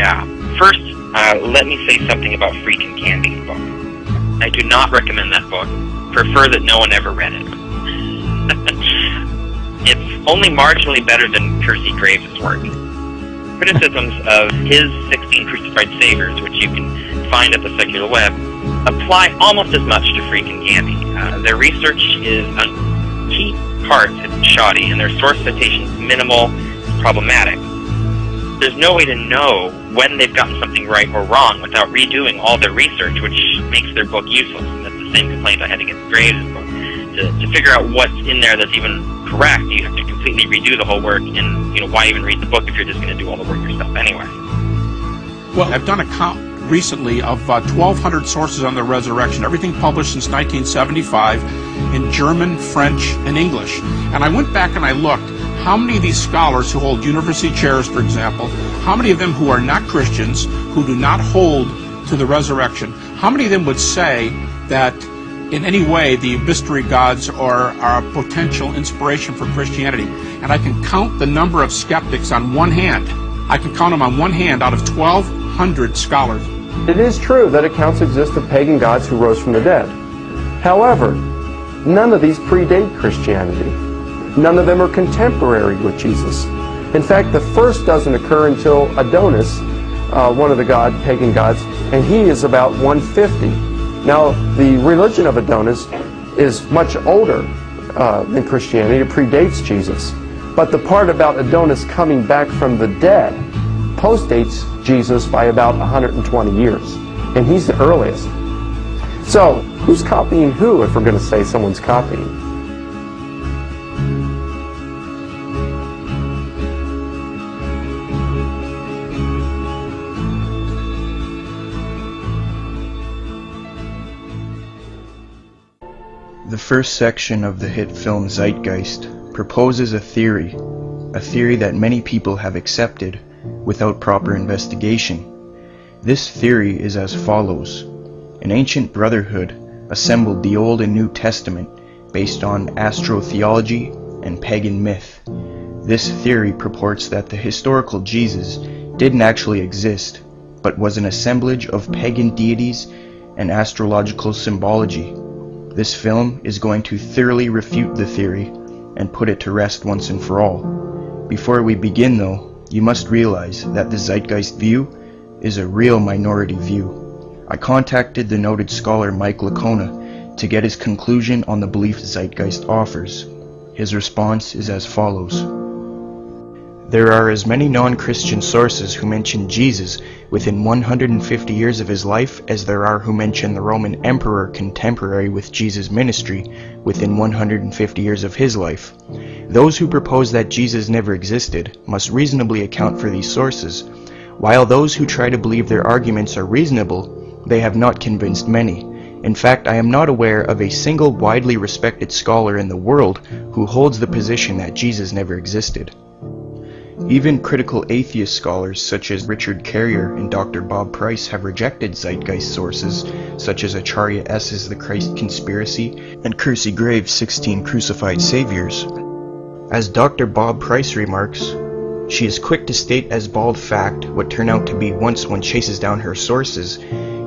Yeah. First, let me say something about Freakin' Candy's book. I do not recommend that book. Prefer that no one ever read it. It's only marginally better than Percy Graves' work. Criticisms of his 16 Crucified Saviors, which you can find at the secular web, apply almost as much to Freakin' Candy. Their research is on key parts shoddy, and their source citations minimal and problematic. There's no way to know when they've gotten something right or wrong without redoing all their research, which makes their book useless. And that's the same complaint I had against Graves' book. To figure out what's in there that's even correct, you have to completely redo the whole work, and why even read the book if you're just going to do all the work yourself anyway? Well, I've done a count recently of 1,200 sources on the resurrection, everything published since 1975 in German, French, and English. And I went back and I looked how many of these scholars who hold university chairs, for example, how many of them who are not Christians, who do not hold to the resurrection, how many of them would say that in any way the mystery gods are a potential inspiration for Christianity? And I can count the number of skeptics on one hand. I can count them on one hand out of 1,200 scholars. It is true that accounts exist of pagan gods who rose from the dead. However, none of these predate Christianity. None of them are contemporary with Jesus. In fact, the first doesn't occur until Adonis, one of the pagan gods, and he is about 150. Now, the religion of Adonis is much older than Christianity. It predates Jesus. But the part about Adonis coming back from the dead postdates Jesus by about 120 years. And he's the earliest. So, who's copying who if we're going to say someone's copying? The first section of the hit film Zeitgeist proposes a theory that many people have accepted without proper investigation. This theory is as follows. An ancient brotherhood assembled the Old and New Testament based on astrotheology and pagan myth. This theory purports that the historical Jesus didn't actually exist, but was an assemblage of pagan deities and astrological symbology. This film is going to thoroughly refute the theory and put it to rest once and for all. Before we begin though, you must realize that the Zeitgeist view is a real minority view. I contacted the noted scholar Mike Lacona to get his conclusion on the belief Zeitgeist offers. His response is as follows. There are as many non-Christian sources who mention Jesus within 150 years of his life as there are who mention the Roman emperor contemporary with Jesus' ministry within 150 years of his life. Those who propose that Jesus never existed must reasonably account for these sources. While those who try to believe their arguments are reasonable, they have not convinced many. In fact, I am not aware of a single widely respected scholar in the world who holds the position that Jesus never existed. Even critical atheist scholars such as Richard Carrier and Dr. Bob Price have rejected Zeitgeist sources such as Acharya S.'s The Christ Conspiracy and Percy Graves' 16 Crucified Saviors. As Dr. Bob Price remarks, she is quick to state as bald fact what turn out to be, once one chases down her sources,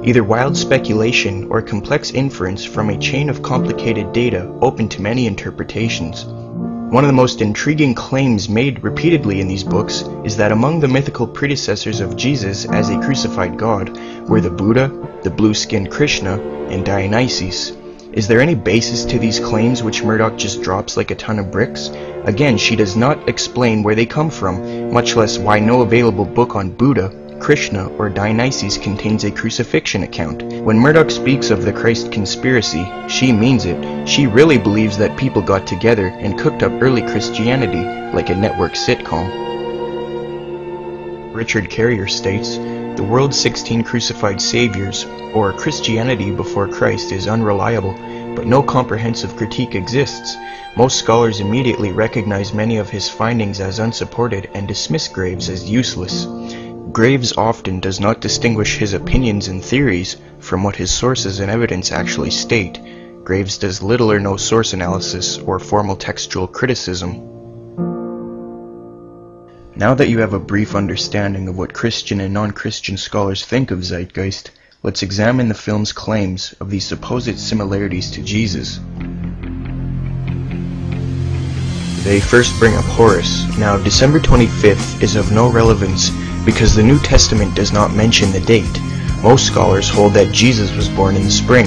either wild speculation or complex inference from a chain of complicated data open to many interpretations. One of the most intriguing claims made repeatedly in these books is that among the mythical predecessors of Jesus as a crucified god were the Buddha, the blue-skinned Krishna, and Dionysus. Is there any basis to these claims which Murdoch just drops like a ton of bricks? Again, she does not explain where they come from, much less why no available book on Buddha, Krishna, or Dionysus contains a crucifixion account. When Murdoch speaks of the Christ Conspiracy, she means it. She really believes that people got together and cooked up early Christianity like a network sitcom. Richard Carrier states, the world's 16 crucified saviors, or Christianity before Christ, is unreliable, but no comprehensive critique exists. Most scholars immediately recognize many of his findings as unsupported and dismiss Graves as useless. Graves often does not distinguish his opinions and theories from what his sources and evidence actually state. Graves does little or no source analysis or formal textual criticism. Now that you have a brief understanding of what Christian and non-Christian scholars think of Zeitgeist, let's examine the film's claims of these supposed similarities to Jesus. They first bring up Horus. Now, December 25th is of no relevance because the New Testament does not mention the date. Most scholars hold that Jesus was born in the spring.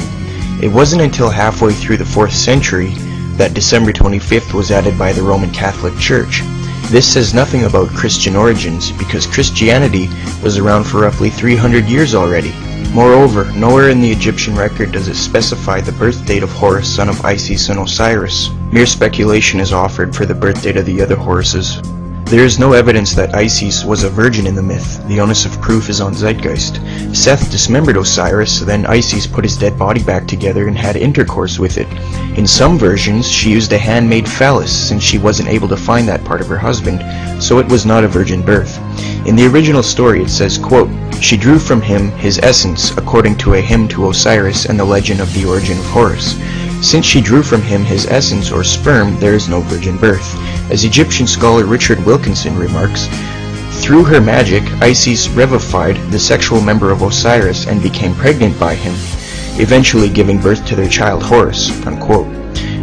It wasn't until halfway through the 4th century that December 25th was added by the Roman Catholic Church. This says nothing about Christian origins because Christianity was around for roughly 300 years already. Moreover, nowhere in the Egyptian record does it specify the birth date of Horus, son of Isis and Osiris. Mere speculation is offered for the birth date of the other Horuses. There is no evidence that Isis was a virgin in the myth. The onus of proof is on Zeitgeist. Seth dismembered Osiris, then Isis put his dead body back together and had intercourse with it. In some versions, she used a handmade phallus since she wasn't able to find that part of her husband, so it was not a virgin birth. In the original story it says, quote, "She drew from him his essence, according to a hymn to Osiris and the legend of the origin of Horus. Since she drew from him his essence or sperm, there is no virgin birth." As Egyptian scholar Richard Wilkinson remarks, through her magic, Isis revivified the sexual member of Osiris and became pregnant by him, eventually giving birth to their child Horus, unquote.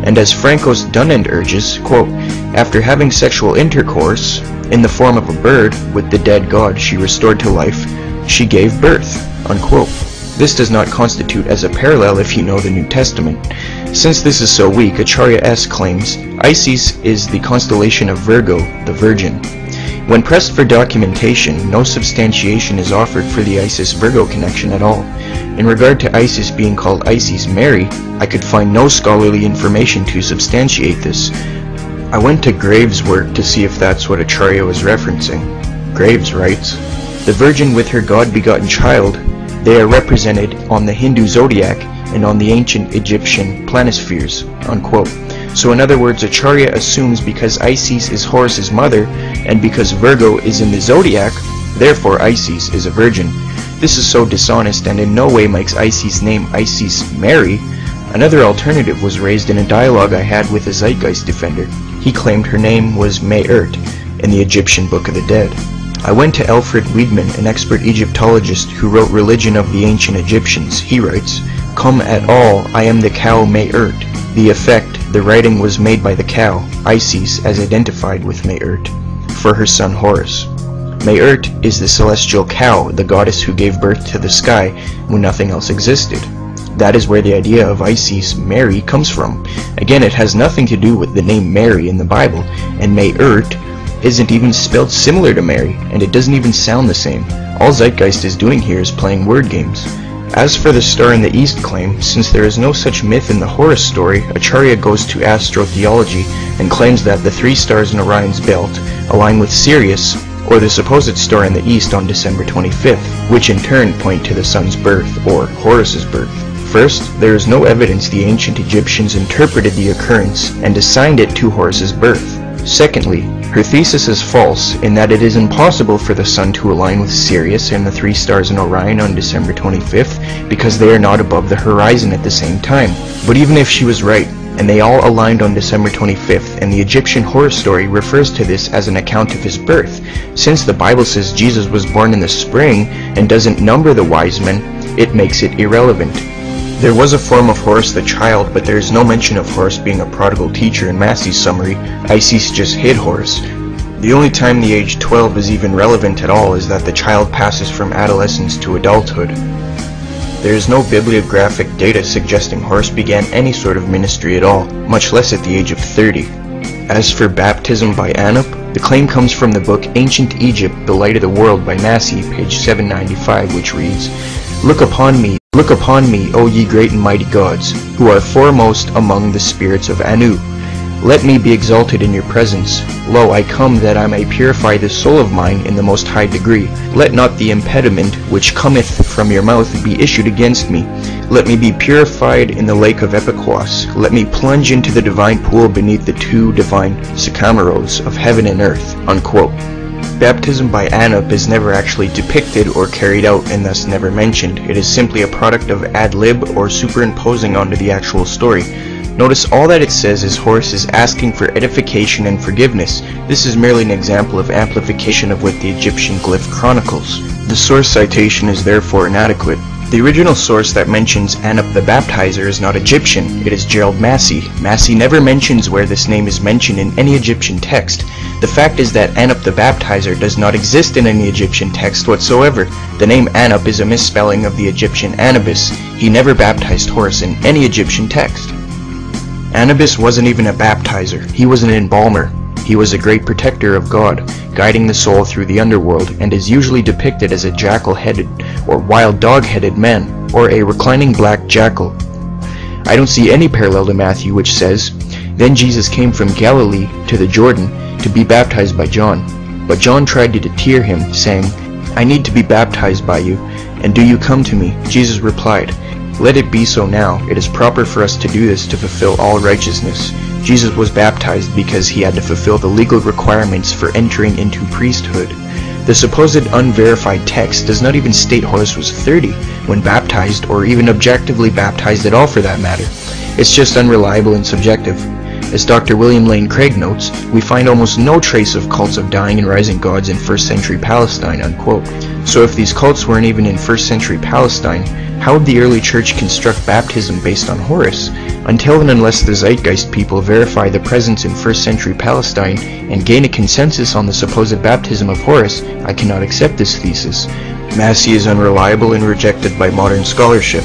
And as Frankos Dunand urges, quote, "After having sexual intercourse, in the form of a bird, with the dead god she restored to life, she gave birth," unquote. This does not constitute as a parallel if you know the New Testament. Since this is so weak, Acharya-S claims Isis is the constellation of Virgo, the Virgin. When pressed for documentation, no substantiation is offered for the Isis-Virgo connection at all. In regard to Isis being called Isis Mary, I could find no scholarly information to substantiate this. I went to Graves' work to see if that's what Acharya was referencing. Graves writes, "The Virgin with her God-begotten child, they are represented on the Hindu zodiac and on the ancient Egyptian planispheres," unquote. So in other words, Acharya assumes because Isis is Horus's mother, and because Virgo is in the zodiac, therefore Isis is a virgin. This is so dishonest and in no way makes Isis' name Isis Mary. Another alternative was raised in a dialogue I had with a Zeitgeist defender. He claimed her name was Mayurt in the Egyptian Book of the Dead. I went to Alfred Wiedemann, an expert Egyptologist who wrote Religion of the Ancient Egyptians. He writes, "Come at all, I am the cow Mayurt." The effect, the writing was made by the cow, Isis, as identified with Mayurt, for her son Horus. Mayurt is the celestial cow, the goddess who gave birth to the sky when nothing else existed. That is where the idea of Isis Mary comes from. Again, it has nothing to do with the name Mary in the Bible, and Mayurt isn't even spelled similar to Mary, and it doesn't even sound the same. All Zeitgeist is doing here is playing word games. As for the Star in the East claim, since there is no such myth in the Horus story, Acharya goes to astrotheology and claims that the 3 stars in Orion's belt align with Sirius, or the supposed star in the east on December 25th, which in turn point to the sun's birth, or Horus's birth. First, there is no evidence the ancient Egyptians interpreted the occurrence and assigned it to Horus's birth. Secondly, her thesis is false in that it is impossible for the sun to align with Sirius and the 3 stars in Orion on December 25th because they are not above the horizon at the same time. But even if she was right, and they all aligned on December 25th, and the Egyptian Horus story refers to this as an account of his birth, since the Bible says Jesus was born in the spring and doesn't number the wise men, it makes it irrelevant. There was a form of Horus the child, but there is no mention of Horus being a prodigal teacher in Massey's summary. Isis just hid Horus. The only time the age 12 is even relevant at all is that the child passes from adolescence to adulthood. There is no bibliographic data suggesting Horus began any sort of ministry at all, much less at the age of 30. As for baptism by Anup, the claim comes from the book Ancient Egypt, The Light of the World by Massey, page 795, which reads, Look upon me, O ye great and mighty gods, who are foremost among the spirits of Anu. Let me be exalted in your presence. Lo, I come that I may purify this soul of mine in the most high degree. Let not the impediment which cometh from your mouth be issued against me. Let me be purified in the lake of Epiquas. Let me plunge into the divine pool beneath the 2 divine sycamoros of heaven and earth. Unquote. Baptism by Anup is never actually depicted or carried out and thus never mentioned. It is simply a product of ad lib or superimposing onto the actual story. Notice all that it says is Horus is asking for edification and forgiveness. This is merely an example of amplification of what the Egyptian glyph chronicles. The source citation is therefore inadequate. The original source that mentions Anup the Baptizer is not Egyptian, it is Gerald Massey. Massey never mentions where this name is mentioned in any Egyptian text. The fact is that Anup the Baptizer does not exist in any Egyptian text whatsoever. The name Anup is a misspelling of the Egyptian Anubis. He never baptized Horus in any Egyptian text. Anubis wasn't even a baptizer, he was an embalmer. He was a great protector of God, guiding the soul through the underworld, and is usually depicted as a jackal-headed or wild dog-headed man, or a reclining black jackal. I don't see any parallel to Matthew which says, "Then Jesus came from Galilee to the Jordan to be baptized by John. But John tried to deter him, saying, 'I need to be baptized by you, and do you come to me?' Jesus replied, 'Let it be so now. It is proper for us to do this to fulfill all righteousness.' Jesus was baptized because he had to fulfill the legal requirements for entering into priesthood. The supposed unverified text does not even state Horus was 30 when baptized, or even objectively baptized at all for that matter. It's just unreliable and subjective. As Dr. William Lane Craig notes, we find almost no trace of cults of dying and rising gods in 1st century Palestine, unquote. So if these cults weren't even in 1st century Palestine, how would the early church construct baptism based on Horus? Until and unless the zeitgeist people verify the presence in 1st century Palestine and gain a consensus on the supposed baptism of Horus, I cannot accept this thesis. Massey is unreliable and rejected by modern scholarship.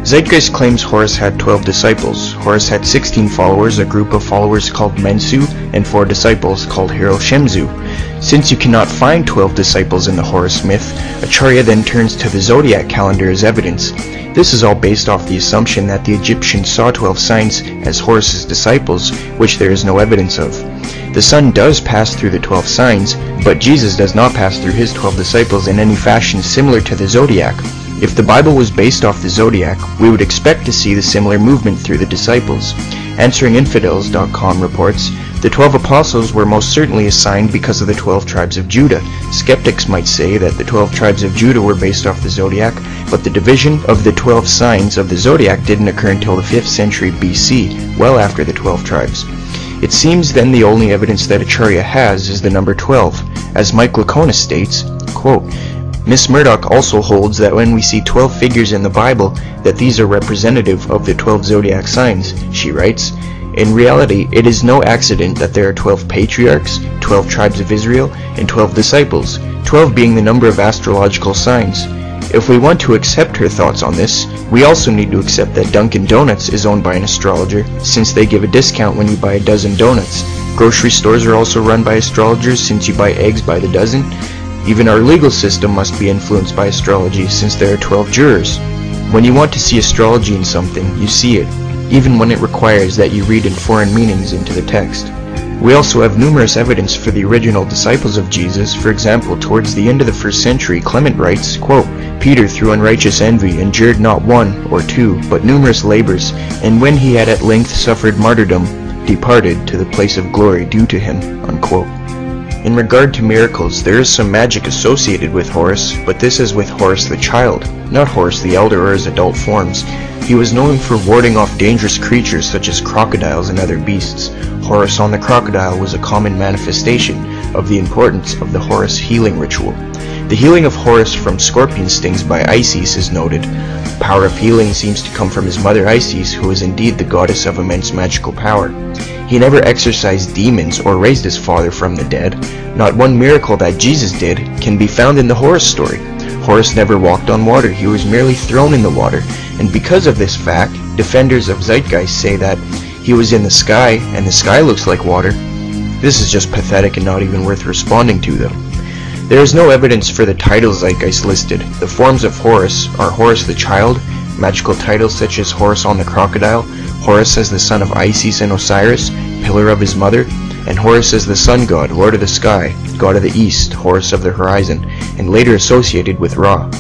Zeitgeist claims Horus had 12 disciples. Horus had 16 followers, a group of followers called Mensu, and 4 disciples called Hero Shemzu. Since you cannot find 12 disciples in the Horus myth, Acharya then turns to the zodiac calendar as evidence. This is all based off the assumption that the Egyptians saw 12 signs as Horus's disciples, which there is no evidence of. The sun does pass through the 12 signs, but Jesus does not pass through his 12 disciples in any fashion similar to the zodiac. If the Bible was based off the zodiac, we would expect to see the similar movement through the disciples. AnsweringInfidels.com reports, the 12 apostles were most certainly assigned because of the 12 tribes of Judah. Skeptics might say that the 12 tribes of Judah were based off the zodiac, but the division of the 12 signs of the zodiac didn't occur until the 5th century BC, well after the 12 tribes. It seems then the only evidence that Acharya has is the number 12. As Mike Laconis states, quote, Miss Murdoch also holds that when we see 12 figures in the Bible, that these are representative of the 12 zodiac signs. She writes, in reality, it is no accident that there are 12 patriarchs, 12 tribes of Israel, and 12 disciples, 12 being the number of astrological signs. If we want to accept her thoughts on this, we also need to accept that Dunkin' Donuts is owned by an astrologer, since they give a discount when you buy a dozen donuts. Grocery stores are also run by astrologers, since you buy eggs by the dozen. Even our legal system must be influenced by astrology, since there are 12 jurors. When you want to see astrology in something, you see it, even when it requires that you read in foreign meanings into the text. We also have numerous evidence for the original disciples of Jesus. For example, towards the end of the 1st century, Clement writes, quote, Peter through unrighteous envy endured not 1 or 2, but numerous labors, and when he had at length suffered martyrdom, departed to the place of glory due to him, unquote. In regard to miracles, there is some magic associated with Horus, but this is with Horus the child, not Horus the elder or his adult forms. He was known for warding off dangerous creatures such as crocodiles and other beasts. Horus on the crocodile was a common manifestation of the importance of the Horus healing ritual. The healing of Horus from scorpion stings by Isis is noted. The power of healing seems to come from his mother Isis, who is indeed the goddess of immense magical power. He never exorcised demons or raised his father from the dead. Not one miracle that Jesus did can be found in the Horus story. Horus never walked on water, he was merely thrown in the water, and because of this fact, defenders of Zeitgeist say that he was in the sky, and the sky looks like water. This is just pathetic and not even worth responding to, though. There is no evidence for the titles Zeitgeist listed. The forms of Horus are Horus the child, magical titles such as Horus on the crocodile, Horus as the son of Isis and Osiris, pillar of his mother, and Horus as the sun god, lord of the sky, god of the east, Horus of the horizon, and later associated with Ra.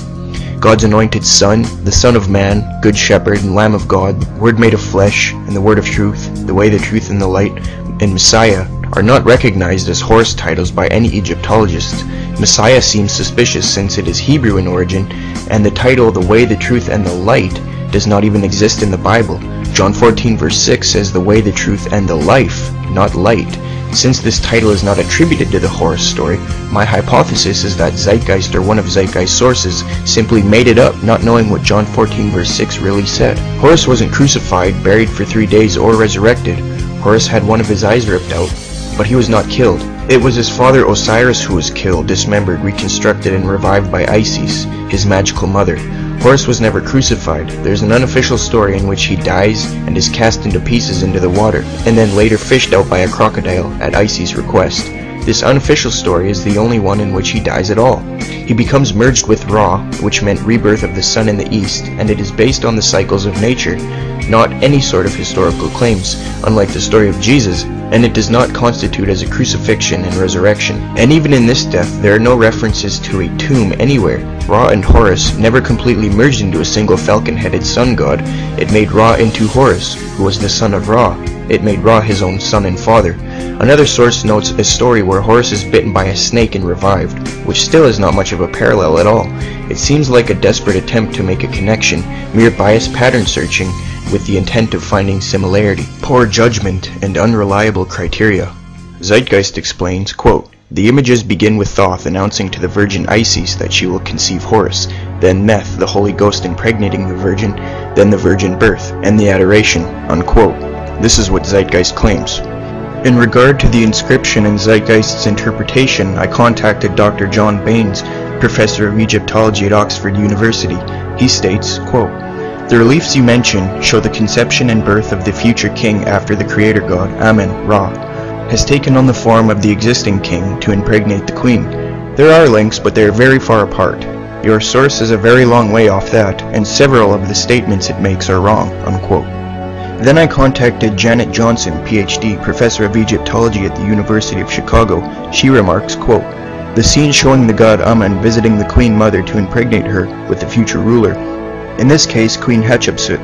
God's anointed son, the son of man, good shepherd and lamb of God, word made of flesh, and the word of truth, the way, the truth, and the light, and Messiah are not recognized as Horus titles by any Egyptologist. Messiah seems suspicious since it is Hebrew in origin, and the title the way, the truth, and the light does not even exist in the Bible. John 14 verse 6 says the way, the truth, and the life, not light. Since this title is not attributed to the Horus story, my hypothesis is that Zeitgeist, or one of Zeitgeist's sources, simply made it up, not knowing what John 14 verse 6 really said. Horus wasn't crucified, buried for 3 days, or resurrected. Horus had one of his eyes ripped out, but he was not killed. It was his father Osiris who was killed, dismembered, reconstructed, and revived by Isis, his magical mother. Horus was never crucified. There's an unofficial story in which he dies and is cast into pieces into the water, and then later fished out by a crocodile at Isis' request. This unofficial story is the only one in which he dies at all. He becomes merged with Ra, which meant rebirth of the sun in the east, and it is based on the cycles of nature, not any sort of historical claims, unlike the story of Jesus, and it does not constitute as a crucifixion and resurrection. And even in this death, there are no references to a tomb anywhere. Ra and Horus never completely merged into a single falcon-headed sun god. It made Ra into Horus, who was the son of Ra. It made Ra his own son and father. Another source notes a story where Horus is bitten by a snake and revived, which still is not much of a parallel at all. It seems like a desperate attempt to make a connection, mere biased pattern searching, with the intent of finding similarity. Poor judgment and unreliable criteria. Zeitgeist explains, quote, "The images begin with Thoth announcing to the virgin Isis that she will conceive Horus, then Meth, the Holy Ghost impregnating the virgin, then the virgin birth, and the adoration," unquote. This is what Zeitgeist claims. In regard to the inscription and Zeitgeist's interpretation, I contacted Dr. John Baines, professor of Egyptology at Oxford University. He states, quote, "The reliefs you mention show the conception and birth of the future king after the creator god, Amen, Ra, has taken on the form of the existing king to impregnate the queen. There are links, but they are very far apart. Your source is a very long way off that, and several of the statements it makes are wrong," unquote. Then I contacted Janet Johnson, PhD, professor of Egyptology at the University of Chicago. She remarks, quote, "The scene showing the god Amen visiting the queen mother to impregnate her with the future ruler, in this case Queen Hatshepsut,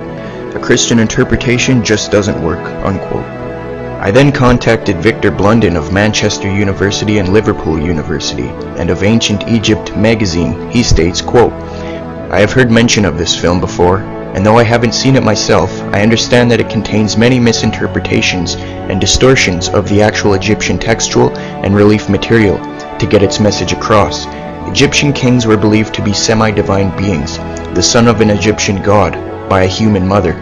a Christian interpretation just doesn't work," unquote. I then contacted Victor Blunden of Manchester University and Liverpool University, and of Ancient Egypt magazine. He states, quote, "I have heard mention of this film before, and though I haven't seen it myself, I understand that it contains many misinterpretations and distortions of the actual Egyptian textual and relief material to get its message across. Egyptian kings were believed to be semi-divine beings, the son of an Egyptian god by a human mother.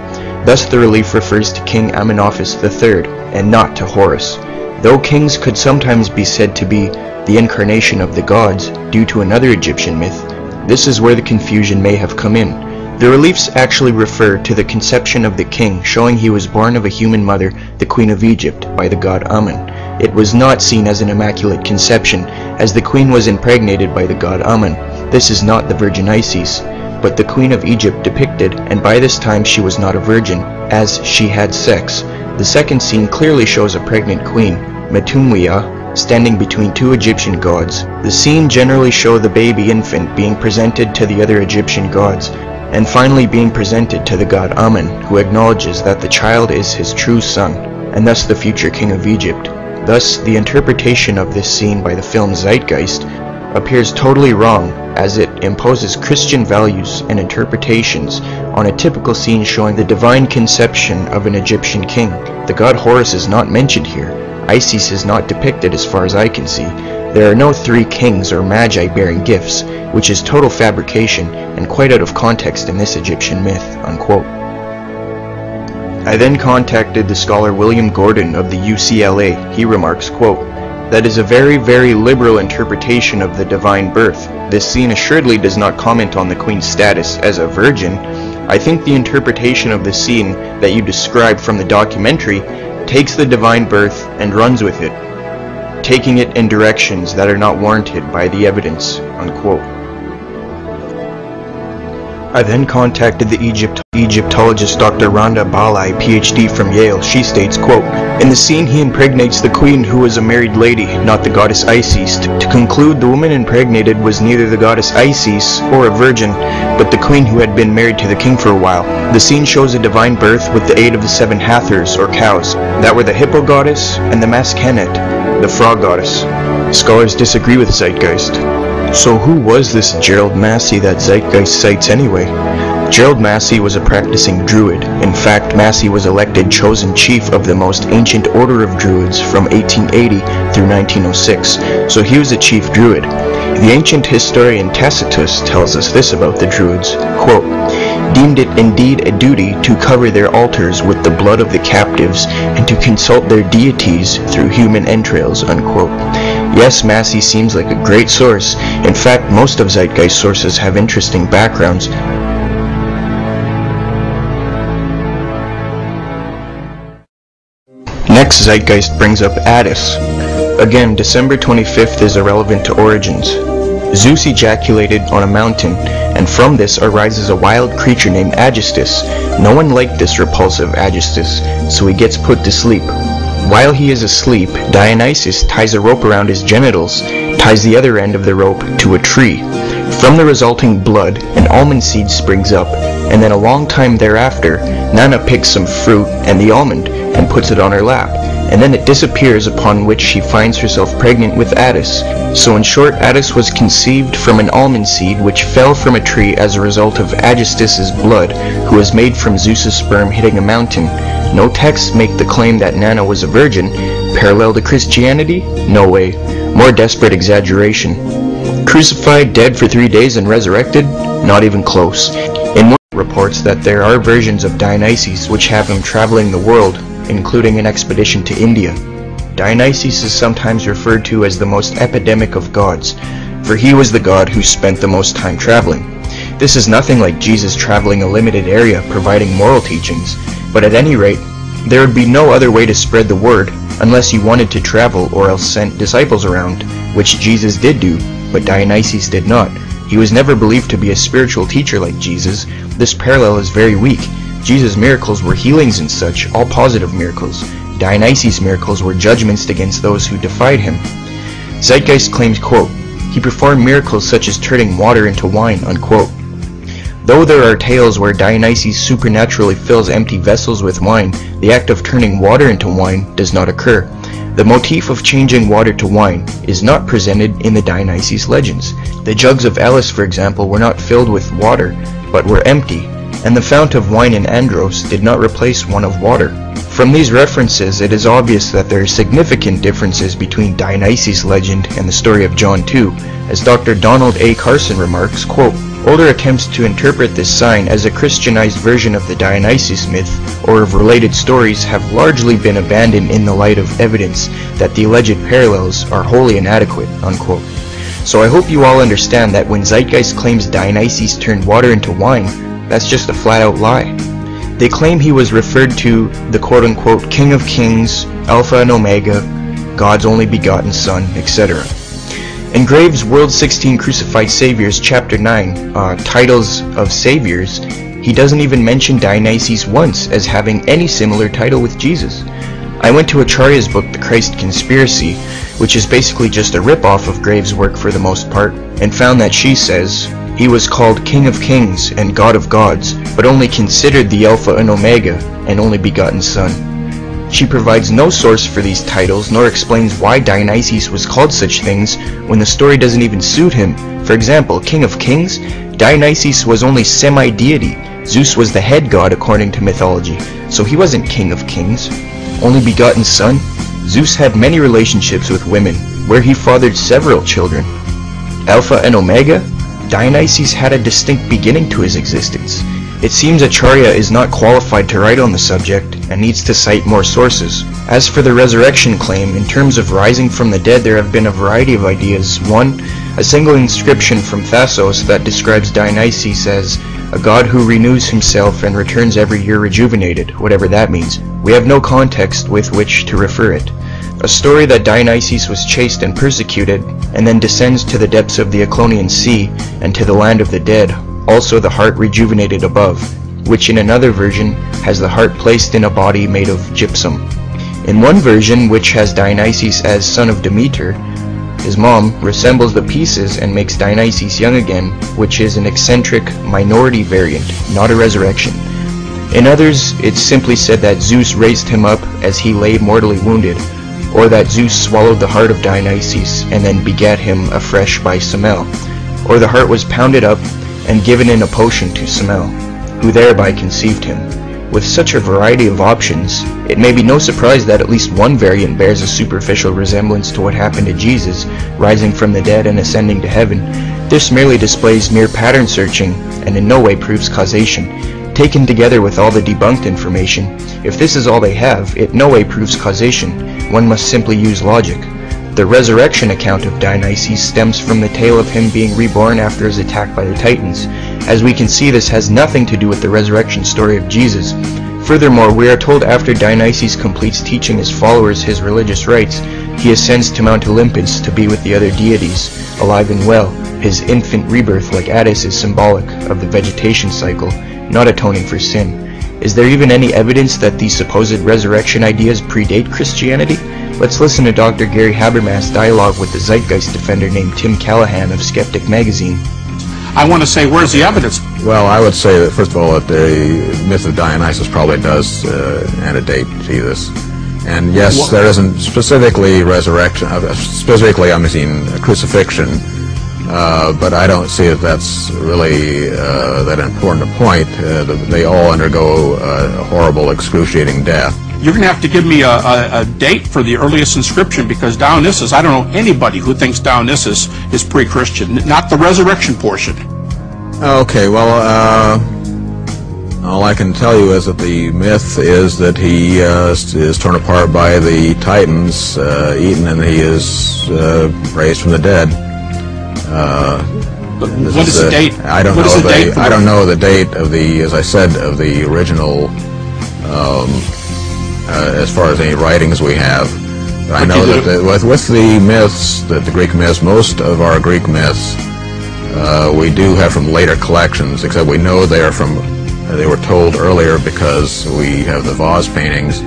Thus the relief refers to King Amenophis III and not to Horus. Though kings could sometimes be said to be the incarnation of the gods due to another Egyptian myth, this is where the confusion may have come in. The reliefs actually refer to the conception of the king, showing he was born of a human mother, the Queen of Egypt, by the god Amen. It was not seen as an immaculate conception, as the queen was impregnated by the god Amen. This is not the Virgin Isis, but the Queen of Egypt depicted, and by this time she was not a virgin, as she had sex. The second scene clearly shows a pregnant queen, Metumwea, standing between two Egyptian gods. The scene generally shows the baby infant being presented to the other Egyptian gods, and finally being presented to the god Amen, who acknowledges that the child is his true son, and thus the future king of Egypt. Thus, the interpretation of this scene by the film Zeitgeist appears totally wrong, as it imposes Christian values and interpretations on a typical scene showing the divine conception of an Egyptian king. The god Horus is not mentioned here. Isis is not depicted as far as I can see. There are no 3 kings or magi bearing gifts, which is total fabrication and quite out of context in this Egyptian myth," unquote. I then contacted the scholar William Gordon of the UCLA. He remarks, quote, "That is a very, very liberal interpretation of the divine birth. This scene assuredly does not comment on the queen's status as a virgin. I think the interpretation of the scene that you described from the documentary takes the divine birth and runs with it, taking it in directions that are not warranted by the evidence," unquote. I then contacted the Egyptologist Dr. Rhonda Balai, PhD from Yale. She states, quote, "In the scene he impregnates the queen who was a married lady, not the goddess Isis. To conclude, the woman impregnated was neither the goddess Isis or a virgin, but the queen who had been married to the king for a while. The scene shows a divine birth with the aid of the 7 Hathors, or cows, that were the hippo goddess and the Maskenet, the frog goddess." Scholars disagree with Zeitgeist. So who was this Gerald Massey that Zeitgeist cites anyway? Gerald Massey was a practicing Druid. In fact, Massey was elected chosen chief of the most ancient order of Druids from 1880 through 1906, so he was a chief Druid. The ancient historian Tacitus tells us this about the Druids, quote, "Deemed it indeed a duty to cover their altars with the blood of the captives and to consult their deities through human entrails," unquote. Yes, Massey seems like a great source. In fact, most of Zeitgeist sources have interesting backgrounds. Next, Zeitgeist brings up Attis. Again, December 25th is irrelevant to origins. Zeus ejaculated on a mountain, and from this arises a wild creature named Aegisthus. No one liked this repulsive Aegisthus, so he gets put to sleep. While he is asleep, Dionysus ties a rope around his genitals, ties the other end of the rope to a tree. From the resulting blood, an almond seed springs up, and then a long time thereafter, Nana picks some fruit and the almond and puts it on her lap, and then it disappears, upon which she finds herself pregnant with Attis. So in short, Attis was conceived from an almond seed which fell from a tree as a result of Aegisthus's blood, who was made from Zeus's sperm hitting a mountain. No texts make the claim that Nana was a virgin. Parallel to Christianity? No way. More desperate exaggeration. Crucified, dead for 3 days and resurrected? Not even close. In one reports that there are versions of Dionysus which have him traveling the world, including an expedition to India. Dionysus is sometimes referred to as the most epidemic of gods, for he was the god who spent the most time traveling. This is nothing like Jesus traveling a limited area providing moral teachings, but at any rate, there would be no other way to spread the word unless you wanted to travel or else sent disciples around, which Jesus did do, but Dionysus did not. He was never believed to be a spiritual teacher like Jesus. This parallel is very weak. Jesus' miracles were healings and such, all positive miracles. Dionysus' miracles were judgments against those who defied him. Zeitgeist claims, quote, "He performed miracles such as turning water into wine," unquote. Though there are tales where Dionysus supernaturally fills empty vessels with wine, the act of turning water into wine does not occur. The motif of changing water to wine is not presented in the Dionysus legends. The jugs of Elis, for example, were not filled with water, but were empty, and the fount of wine in Andros did not replace one of water. From these references, it is obvious that there are significant differences between Dionysus' legend and the story of John 2, as Dr. Donald A. Carson remarks, quote, "Older attempts to interpret this sign as a Christianized version of the Dionysus myth or of related stories have largely been abandoned in the light of evidence that the alleged parallels are wholly inadequate," unquote. So I hope you all understand that when Zeitgeist claims Dionysus turned water into wine, that's just a flat-out lie. They claim he was referred to the quote-unquote King of Kings, Alpha and Omega, God's only begotten Son, etc. In Graves' World 16 Crucified Saviors, Chapter 9, Titles of Saviors, he doesn't even mention Dionysus once as having any similar title with Jesus. I went to Acharya's book, The Christ Conspiracy, which is basically just a rip-off of Graves' work for the most part, and found that she says, "He was called King of Kings and God of Gods, but only considered the Alpha and Omega and only begotten Son." She provides no source for these titles, nor explains why Dionysus was called such things when the story doesn't even suit him. For example, King of Kings? Dionysus was only semi-deity. Zeus was the head god according to mythology, so he wasn't King of Kings. Only begotten Son? Zeus had many relationships with women, where he fathered several children. Alpha and Omega? Dionysus had a distinct beginning to his existence. It seems Acharya is not qualified to write on the subject and needs to cite more sources. As for the resurrection claim, in terms of rising from the dead, there have been a variety of ideas. One, a single inscription from Thasos that describes Dionysus as a god who renews himself and returns every year rejuvenated, whatever that means. We have no context with which to refer it. A story that Dionysus was chased and persecuted, and then descends to the depths of the Eclonian Sea and to the land of the dead, also the heart rejuvenated above, which in another version has the heart placed in a body made of gypsum. In one version, which has Dionysus as son of Demeter, his mom resembles the pieces and makes Dionysus young again, which is an eccentric minority variant, not a resurrection. In others, it's simply said that Zeus raised him up as he lay mortally wounded, or that Zeus swallowed the heart of Dionysus and then begat him afresh by Semele, or the heart was pounded up and given in a potion to Semele. who thereby conceived him. With such a variety of options, it may be no surprise that at least one variant bears a superficial resemblance to what happened to Jesus, rising from the dead and ascending to heaven. This merely displays mere pattern searching and in no way proves causation. Taken together with all the debunked information, if this is all they have, it no way proves causation. One must simply use logic. The resurrection account of Dionysus stems from the tale of him being reborn after his attack by the Titans. As we can see, this has nothing to do with the resurrection story of Jesus. Furthermore, we are told after Dionysus completes teaching his followers his religious rites, he ascends to Mount Olympus to be with the other deities, alive and well. His infant rebirth, like Attis, is symbolic of the vegetation cycle, not atoning for sin. Is there even any evidence that these supposed resurrection ideas predate Christianity? Let's listen to Dr. Gary Habermas's dialogue with the Zeitgeist defender named Tim Callahan of Skeptic magazine. I want to say, where's the evidence? Well, I would say that, first of all, that the myth of Dionysus probably does antedate Jesus. And yes, there isn't specifically resurrection, specifically, I mean, crucifixion, but I don't see that that's really that important a point. They all undergo a horrible, excruciating death. You're going to have to give me a date for the earliest inscription, because Dionysus, I don't know anybody who thinks Dionysus is pre-Christian, not the resurrection portion. Okay, well, all I can tell you is that the myth is that he is torn apart by the Titans, eaten, and he is raised from the dead. What is the date? I don't know the date of the, as I said, of the original. As far as any writings we have, I know that with the myths, the Greek myths, most of our Greek myths, we do have from later collections. Except we know they were told earlier because we have the vase paintings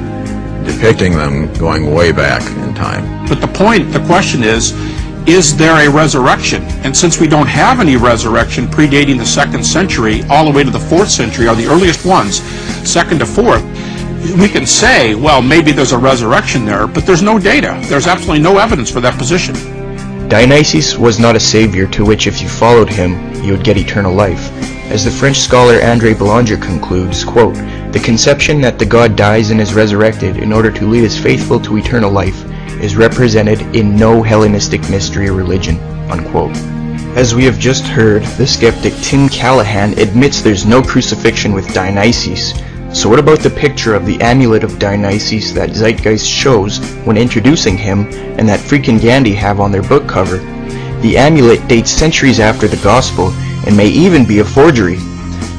depicting them going way back in time. But the question is there a resurrection? And since we don't have any resurrection predating the 2nd century all the way to the 4th century, are the earliest ones, 2nd to 4th, we can say, well, maybe there's a resurrection there, but there's no data. There's absolutely no evidence for that position. Dionysus was not a savior to which if you followed him, you would get eternal life. As the French scholar André Boulanger concludes, quote, "The conception that the god dies and is resurrected in order to lead his faithful to eternal life is represented in no Hellenistic mystery or religion," unquote. As we have just heard, the skeptic Tim Callahan admits there's no crucifixion with Dionysus. So what about the picture of the amulet of Dionysus that Zeitgeist shows when introducing him and that freaking Gandhi have on their book cover? The amulet dates centuries after the gospel and may even be a forgery.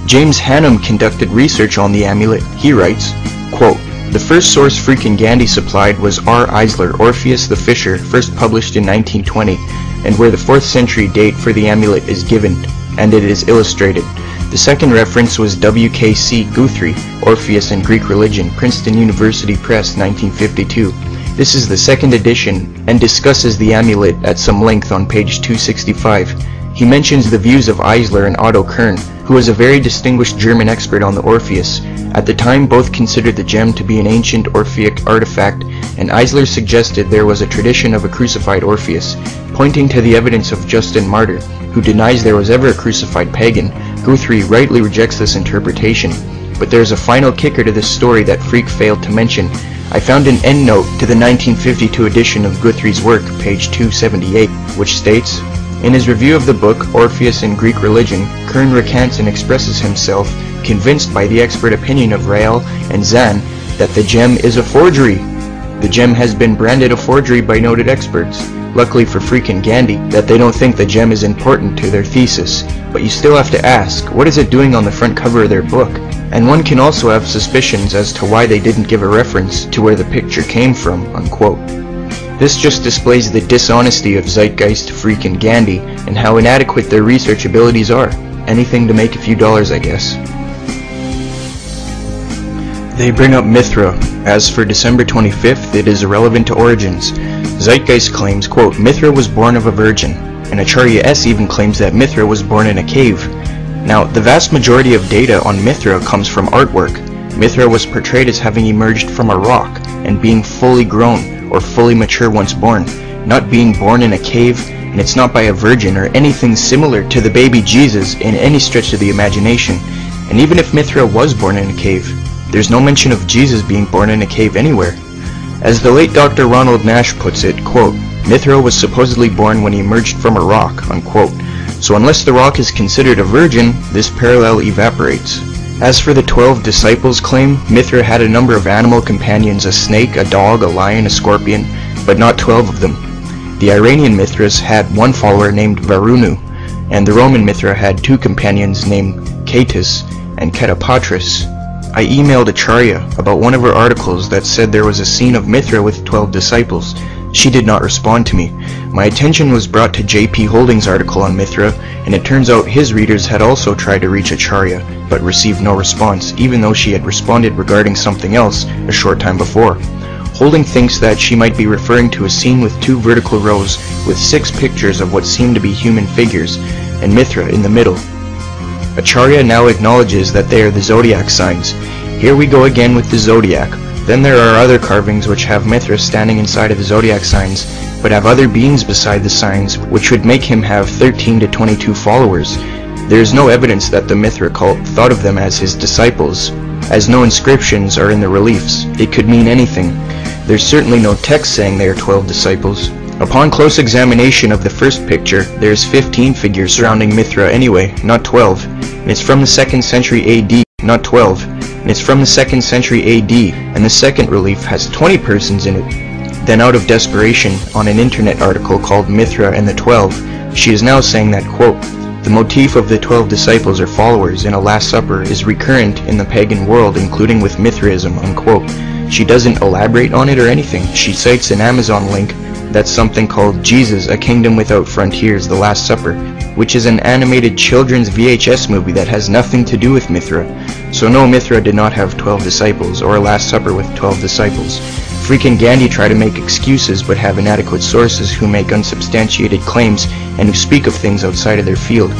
James Hannum conducted research on the amulet. He writes, quote, "The first source freaking Gandhi supplied was R. Eisler, Orpheus the Fisher, first published in 1920, and where the 4th century date for the amulet is given, and it is illustrated. The second reference was W.K.C. Guthrie, Orpheus and Greek Religion, Princeton University Press, 1952. This is the 2nd edition and discusses the amulet at some length on page 265. He mentions the views of Eisler and Otto Kern, who was a very distinguished German expert on the Orpheus. At the time, both considered the gem to be an ancient Orphic artifact, and Eisler suggested there was a tradition of a crucified Orpheus. Pointing to the evidence of Justin Martyr, who denies there was ever a crucified pagan, Guthrie rightly rejects this interpretation. But there's a final kicker to this story that Freak failed to mention. I found an endnote to the 1952 edition of Guthrie's work, page 278, which states, "In his review of the book, Orpheus and Greek Religion, Kern recants and expresses himself, convinced by the expert opinion of Rael and Zahn, that the gem is a forgery. The gem has been branded a forgery by noted experts. Luckily for freaking Gandhi, that they don't think the gem is important to their thesis. But you still have to ask, what is it doing on the front cover of their book? And one can also have suspicions as to why they didn't give a reference to where the picture came from," unquote. This just displays the dishonesty of Zeitgeist, freaking Gandhi, and how inadequate their research abilities are. Anything to make a few dollars, I guess. They bring up Mithra. As for December 25th, it is irrelevant to origins. Zeitgeist claims, quote, "Mithra was born of a virgin," and Acharya S. even claims that Mithra was born in a cave. Now, the vast majority of data on Mithra comes from artwork. Mithra was portrayed as having emerged from a rock and being fully grown or fully mature once born, not being born in a cave, and it's not by a virgin or anything similar to the baby Jesus in any stretch of the imagination. And even if Mithra was born in a cave, there's no mention of Jesus being born in a cave anywhere. As the late Dr. Ronald Nash puts it, quote, Mithra was supposedly born when he emerged from a rock, unquote. So unless the rock is considered a virgin, this parallel evaporates. As for the 12 disciples claim, Mithra had a number of animal companions, a snake, a dog, a lion, a scorpion, but not 12 of them. The Iranian Mithras had one follower named Varunu, and the Roman Mithra had 2 companions named Catus and Ketapatris. I emailed Acharya about one of her articles that said there was a scene of Mithra with 12 disciples. She did not respond to me. My attention was brought to J.P. Holdings' article on Mithra, and it turns out his readers had also tried to reach Acharya, but received no response, even though she had responded regarding something else a short time before. Holding thinks that she might be referring to a scene with 2 vertical rows with 6 pictures of what seem to be human figures, and Mithra in the middle. Acharya now acknowledges that they are the zodiac signs. Here we go again with the zodiac. Then there are other carvings which have Mithra standing inside of the zodiac signs, but have other beings beside the signs, which would make him have 13 to 22 followers. There is no evidence that the Mithra cult thought of them as his disciples, as no inscriptions are in the reliefs. It could mean anything. There's certainly no text saying they are 12 disciples. Upon close examination of the first picture, there's 15 figures surrounding Mithra anyway, not 12. And it's from the 2nd century AD, not 12. And it's from the 2nd century AD, and the second relief has 20 persons in it. Then out of desperation, on an internet article called Mithra and the 12, she is now saying that, quote, the motif of the 12 disciples or followers in a Last Supper is recurrent in the pagan world, including with Mithraism, unquote. She doesn't elaborate on it or anything. She cites an Amazon link that's something called Jesus, A Kingdom Without Frontiers, The Last Supper, which is an animated children's VHS movie that has nothing to do with Mithra. So no, Mithra did not have 12 disciples, or a Last Supper with 12 disciples. Freaking Gandhi try to make excuses but have inadequate sources who make unsubstantiated claims and who speak of things outside of their field.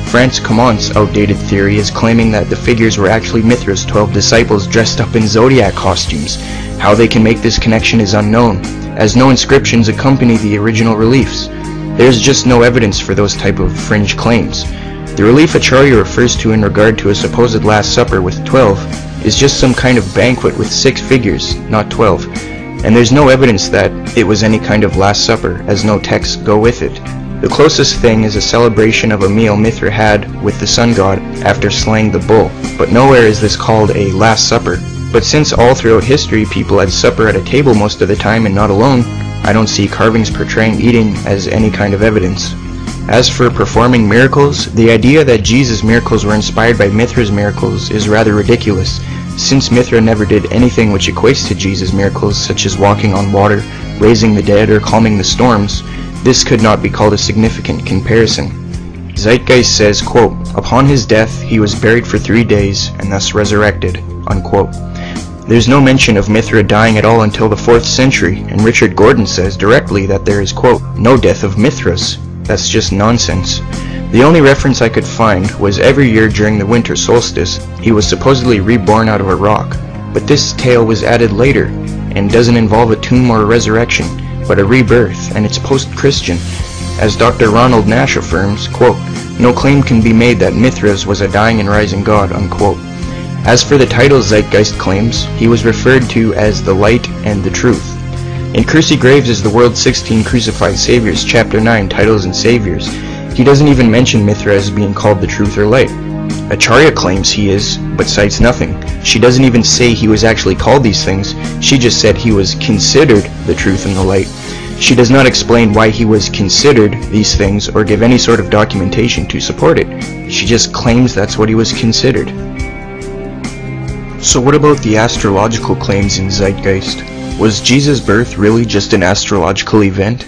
Frantz Commont's outdated theory is claiming that the figures were actually Mithra's 12 disciples dressed up in zodiac costumes. How they can make this connection is unknown, as no inscriptions accompany the original reliefs. There's just no evidence for those type of fringe claims. The relief Acharya refers to in regard to a supposed Last Supper with 12 is just some kind of banquet with 6 figures, not 12, and there's no evidence that it was any kind of Last Supper, as no texts go with it. The closest thing is a celebration of a meal Mithra had with the sun god after slaying the bull, but nowhere is this called a Last Supper. But since all throughout history people had supper at a table most of the time and not alone, I don't see carvings portraying eating as any kind of evidence. As for performing miracles, the idea that Jesus' miracles were inspired by Mithra's miracles is rather ridiculous, since Mithra never did anything which equates to Jesus' miracles, such as walking on water, raising the dead, or calming the storms. This could not be called a significant comparison. Zeitgeist says, quote, upon his death he was buried for 3 days and thus resurrected, unquote. There's no mention of Mithra dying at all until the 4th century, and Richard Gordon says directly that there is, quote, no death of Mithras. That's just nonsense. The only reference I could find was every year during the winter solstice, he was supposedly reborn out of a rock. But this tale was added later, and doesn't involve a tomb or a resurrection, but a rebirth, and it's post-Christian. As Dr. Ronald Nash affirms, quote, no claim can be made that Mithras was a dying and rising god, unquote. As for the title Zeitgeist claims, he was referred to as the Light and the Truth. In Kersey Graves' The World's 16 Crucified Saviors, Chapter 9, Titles and Saviors, he doesn't even mention Mithra as being called the Truth or Light. Acharya claims he is, but cites nothing. She doesn't even say he was actually called these things, she just said he was considered the Truth and the Light. She does not explain why he was considered these things or give any sort of documentation to support it. She just claims that's what he was considered. So what about the astrological claims in Zeitgeist? Was Jesus' birth really just an astrological event?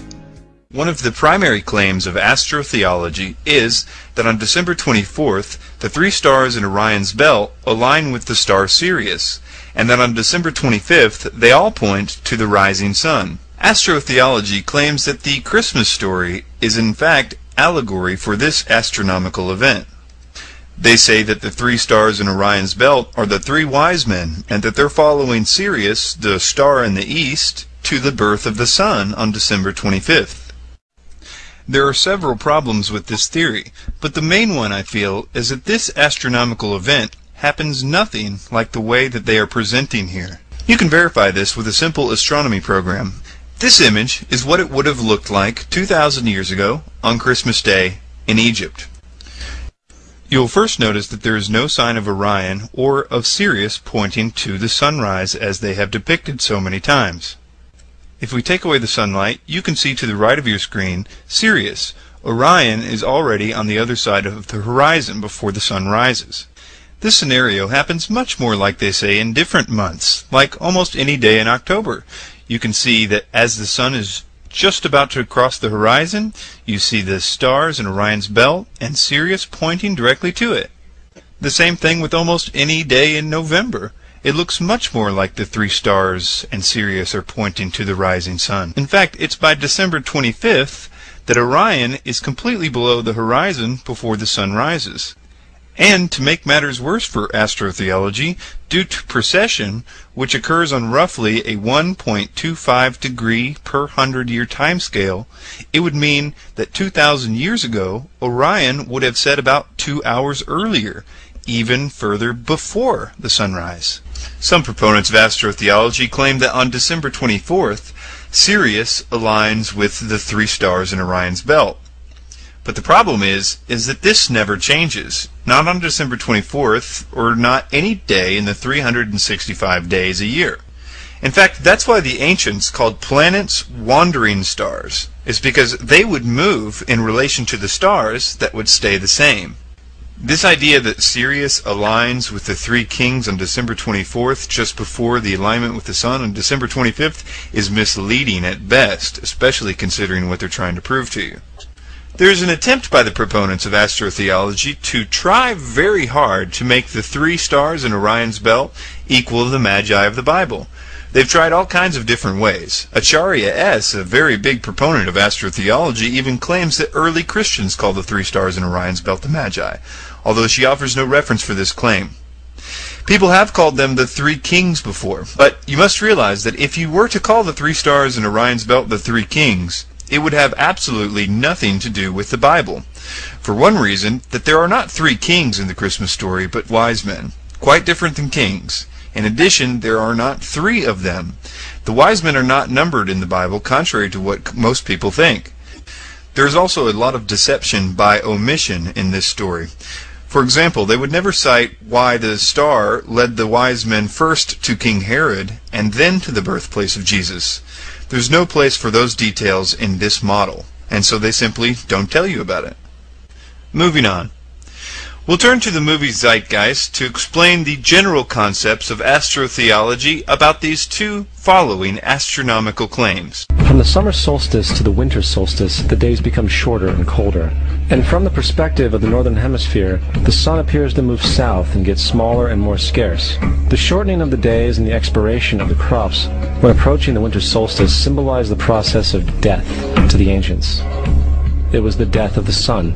One of the primary claims of astrotheology is that on December 24th, the 3 stars in Orion's belt align with the star Sirius, and that on December 25th, they all point to the rising sun. Astrotheology claims that the Christmas story is in fact allegory for this astronomical event. They say that the 3 stars in Orion's belt are the 3 wise men, and that they're following Sirius, the star in the east, to the birth of the sun on December 25th. There are several problems with this theory, but the main one, I feel, is that this astronomical event happens nothing like the way that they are presenting here. You can verify this with a simple astronomy program. This image is what it would have looked like 2,000 years ago on Christmas Day in Egypt. You'll first notice that there is no sign of Orion or of Sirius pointing to the sunrise as they have depicted so many times. If we take away the sunlight, you can see to the right of your screen Sirius. Orion is already on the other side of the horizon before the sun rises. This scenario happens much more like they say in different months, like almost any day in October. You can see that as the sun is just about to cross the horizon, you see the stars in Orion's belt and Sirius pointing directly to it. The same thing with almost any day in November. It looks much more like the three stars and Sirius are pointing to the rising sun. In fact, it's by December 25th that Orion is completely below the horizon before the sun rises. And to make matters worse for astrotheology, due to precession, which occurs on roughly a 1.25 degree per 100-year timescale, it would mean that 2,000 years ago, Orion would have set about 2 hours earlier, even further before the sunrise. Some proponents of astrotheology claim that on December 24th, Sirius aligns with the three stars in Orion's belt. But the problem is that this never changes, not on December 24th, or not any day in the 365 days a year. In fact, that's why the ancients called planets wandering stars, is because they would move in relation to the stars that would stay the same. This idea that Sirius aligns with the three kings on December 24th, just before the alignment with the sun on December 25th, is misleading at best, especially considering what they're trying to prove to you. There is an attempt by the proponents of astrotheology to try very hard to make the three stars in Orion's belt equal the Magi of the Bible. They've tried all kinds of different ways. Acharya S., a very big proponent of astrotheology, even claims that early Christians call the three stars in Orion's belt the Magi, although she offers no reference for this claim. People have called them the three kings before, but you must realize that if you were to call the three stars in Orion's belt the three kings, it would have absolutely nothing to do with the Bible. For one reason, that there are not three kings in the Christmas story, but wise men, quite different than kings. In addition, there are not three of them. The wise men are not numbered in the Bible, contrary to what most people think. There is also a lot of deception by omission in this story. For example, they would never cite why the star led the wise men first to King Herod and then to the birthplace of Jesus. There's no place for those details in this model, and so they simply don't tell you about it. Moving on. We'll turn to the movie Zeitgeist to explain the general concepts of astrotheology about these two following astronomical claims. From the summer solstice to the winter solstice, the days become shorter and colder. And from the perspective of the northern hemisphere, the sun appears to move south and get smaller and more scarce. The shortening of the days and the expiration of the crops when approaching the winter solstice symbolize the process of death to the ancients. It was the death of the sun.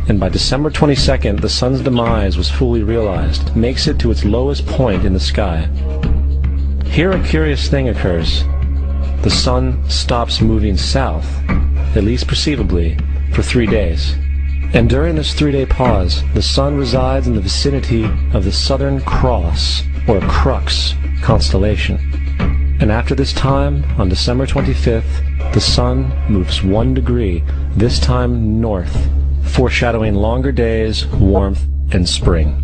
And by December 22nd, the sun's demise was fully realized, makes it to its lowest point in the sky. Here a curious thing occurs. The sun stops moving south, at least perceivably, for 3 days. And during this 3-day pause, the sun resides in the vicinity of the Southern Cross, or Crux, constellation. And after this time, on December 25th, the sun moves 1 degree, this time north, foreshadowing longer days, warmth, and spring.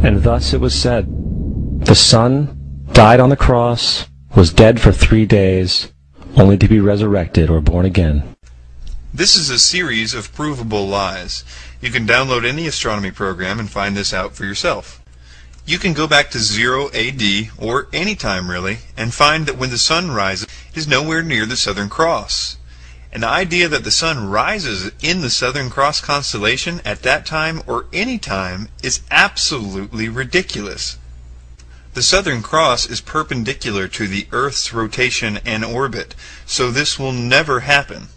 And thus it was said, the sun died on the cross, was dead for 3 days, only to be resurrected or born again. This is a series of provable lies. You can download any astronomy program and find this out for yourself. You can go back to 0 AD, or any time really, and find that when the sun rises, it is nowhere near the Southern Cross. And the idea that the sun rises in the Southern Cross constellation at that time or any time is absolutely ridiculous. The Southern Cross is perpendicular to the Earth's rotation and orbit, so this will never happen.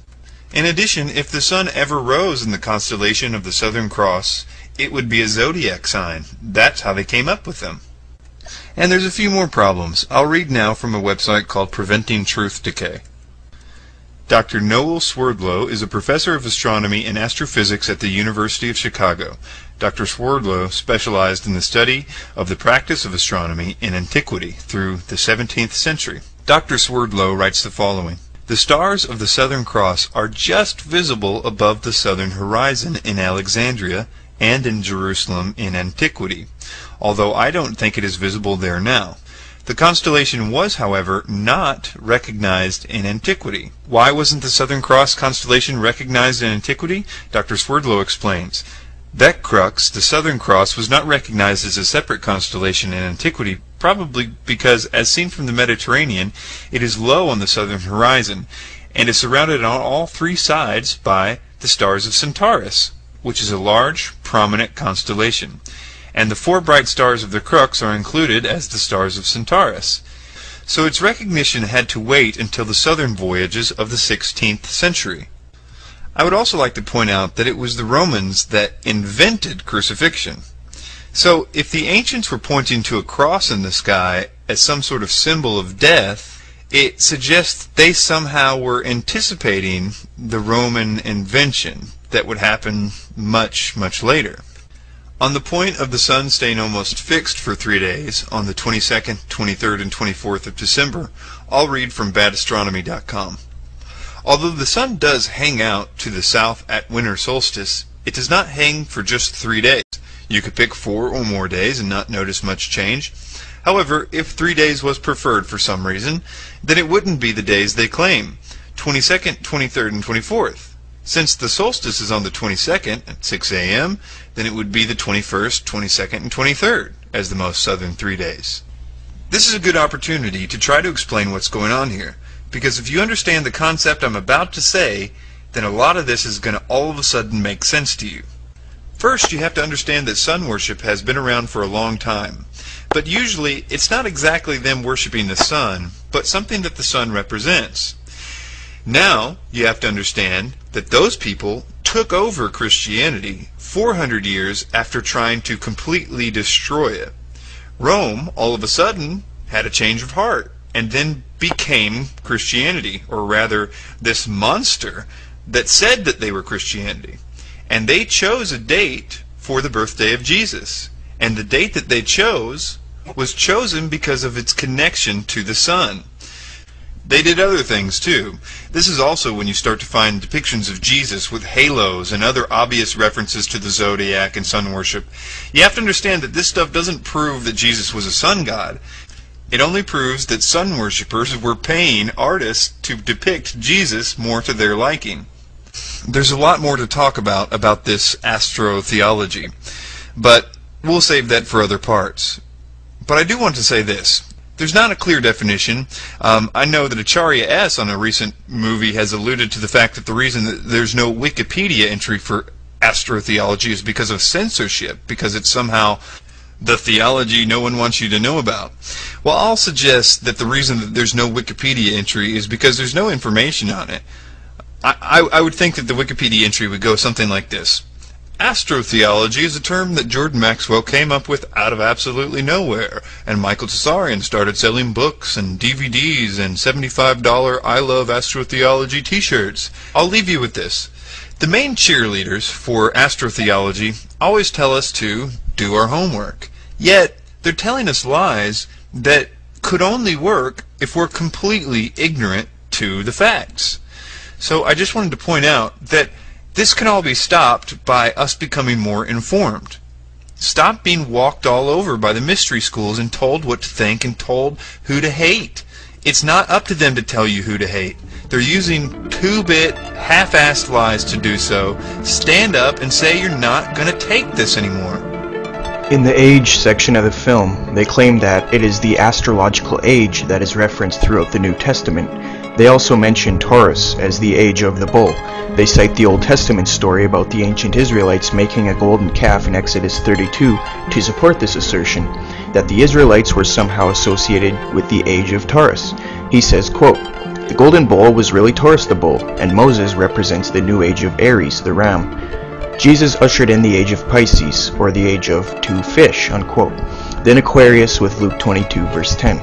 In addition, if the sun ever rose in the constellation of the Southern Cross, it would be a zodiac sign. That's how they came up with them. And there's a few more problems. I'll read now from a website called Preventing Truth Decay. Dr. Noel Swerdlow is a professor of astronomy and astrophysics at the University of Chicago. Dr. Swerdlow specialized in the study of the practice of astronomy in antiquity through the 17th century. Dr. Swerdlow writes the following: "The stars of the Southern Cross are just visible above the southern horizon in Alexandria and in Jerusalem in antiquity, although I don't think it is visible there now. The constellation was, however, not recognized in antiquity." Why wasn't the Southern Cross constellation recognized in antiquity? Dr. Swerdlow explains. That crux, the Southern Cross, was not recognized as a separate constellation in antiquity, probably because, as seen from the Mediterranean, it is low on the southern horizon, and is surrounded on all three sides by the stars of Centaurus, which is a large, prominent constellation, and the four bright stars of the crux are included as the stars of Centaurus. So its recognition had to wait until the southern voyages of the 16th century. I would also like to point out that it was the Romans that invented crucifixion. So if the ancients were pointing to a cross in the sky as some sort of symbol of death, it suggests they somehow were anticipating the Roman invention that would happen much, much later. On the point of the sun staying almost fixed for 3 days, on the 22nd, 23rd, and 24th of December, I'll read from badastronomy.com. Although the sun does hang out to the south at winter solstice, it does not hang for just 3 days. You could pick 4 or more days and not notice much change. However, if 3 days was preferred for some reason, then it wouldn't be the days they claim, 22nd, 23rd, and 24th. Since the solstice is on the 22nd at 6 a.m., then it would be the 21st, 22nd, and 23rd as the most southern 3 days. This is a good opportunity to try to explain what's going on here, because if you understand the concept I'm about to say, then a lot of this is going to all of a sudden make sense to you. First, you have to understand that sun worship has been around for a long time, but usually it's not exactly them worshiping the sun, but something that the sun represents. Now, you have to understand that those people took over Christianity 400 years after trying to completely destroy it. Rome, all of a sudden, had a change of heart, and then became Christianity, or rather, this monster that said that they were Christianity. And they chose a date for the birthday of Jesus. And the date that they chose was chosen because of its connection to the sun. They did other things too. This is also when you start to find depictions of Jesus with halos and other obvious references to the zodiac and sun worship. You have to understand that this stuff doesn't prove that Jesus was a sun god. It only proves that sun worshippers were paying artists to depict Jesus more to their liking. There's a lot more to talk about this astrotheology, but we'll save that for other parts. But I do want to say this. There's not a clear definition. I know that Acharya S. on a recent movie has alluded to the fact that the reason that there's no Wikipedia entry for astrotheology is because of censorship, because it's somehow the theology no one wants you to know about. Well, I'll suggest that the reason that there's no Wikipedia entry is because there's no information on it. I would think that the Wikipedia entry would go something like this. Astrotheology is a term that Jordan Maxwell came up with out of absolutely nowhere, and Michael Tsarian started selling books and DVDs and $75 I Love Astrotheology t-shirts. I'll leave you with this. The main cheerleaders for astrotheology always tell us to do our homework, yet they're telling us lies that could only work if we're completely ignorant to the facts. So I just wanted to point out that this can all be stopped by us becoming more informed. Stop being walked all over by the mystery schools and told what to think and told who to hate. It's not up to them to tell you who to hate. They're using 2-bit, half-assed lies to do so. Stand up and say you're not going to take this anymore. In the age section of the film, they claim that it is the astrological age that is referenced throughout the New Testament. They also mention Taurus as the age of the bull. They cite the Old Testament story about the ancient Israelites making a golden calf in Exodus 32 to support this assertion, that the Israelites were somehow associated with the age of Taurus. He says, quote, "The golden bull was really Taurus the bull, and Moses represents the new age of Aries, the ram. Jesus ushered in the age of Pisces, or the age of 2 fish, unquote. Then Aquarius with Luke 22 verse 10.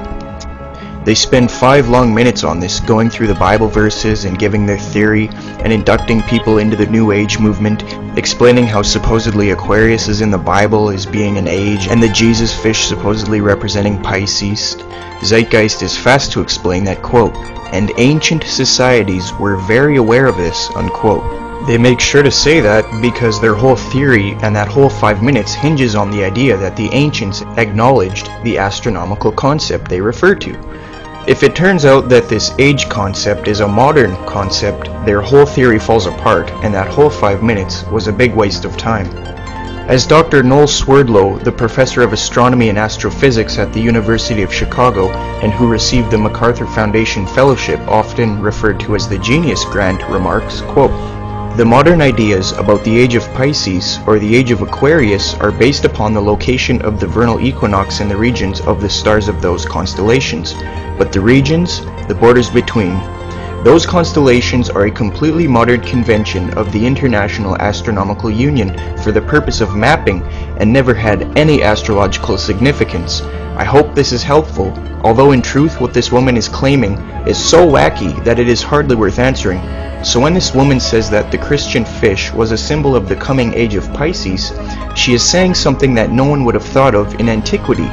They spend 5 long minutes on this, going through the Bible verses and giving their theory, and inducting people into the New Age movement, explaining how supposedly Aquarius is in the Bible as being an age, and the Jesus fish supposedly representing Pisces. Zeitgeist is fast to explain that, quote, "and ancient societies were very aware of this," unquote. They make sure to say that because their whole theory and that whole 5 minutes hinges on the idea that the ancients acknowledged the astronomical concept they refer to. If it turns out that this age concept is a modern concept, their whole theory falls apart, and that whole 5 minutes was a big waste of time. As Dr. Noel Swerdlow, the professor of astronomy and astrophysics at the University of Chicago, and who received the MacArthur Foundation Fellowship, often referred to as the Genius Grant, remarks, quote, "The modern ideas about the age of Pisces or the age of Aquarius are based upon the location of the vernal equinox in the regions of the stars of those constellations, but the regions, the borders between. Those constellations are a completely modern convention of the International Astronomical Union for the purpose of mapping and never had any astrological significance. I hope this is helpful, although in truth what this woman is claiming is so wacky that it is hardly worth answering. So when this woman says that the Christian fish was a symbol of the coming age of Pisces, she is saying something that no one would have thought of in antiquity.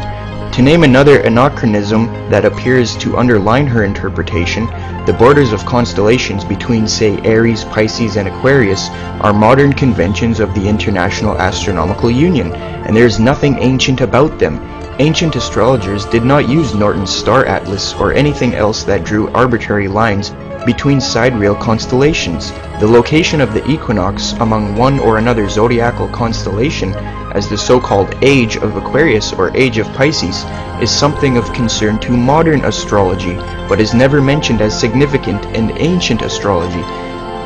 To name another anachronism that appears to underline her interpretation, the borders of constellations between, say, Aries, Pisces, and Aquarius are modern conventions of the International Astronomical Union, and there is nothing ancient about them. Ancient astrologers did not use Norton's star atlas or anything else that drew arbitrary lines between sidereal constellations. The location of the equinox among one or another zodiacal constellation as the so-called age of Aquarius or age of Pisces is something of concern to modern astrology, but is never mentioned as significant in ancient astrology.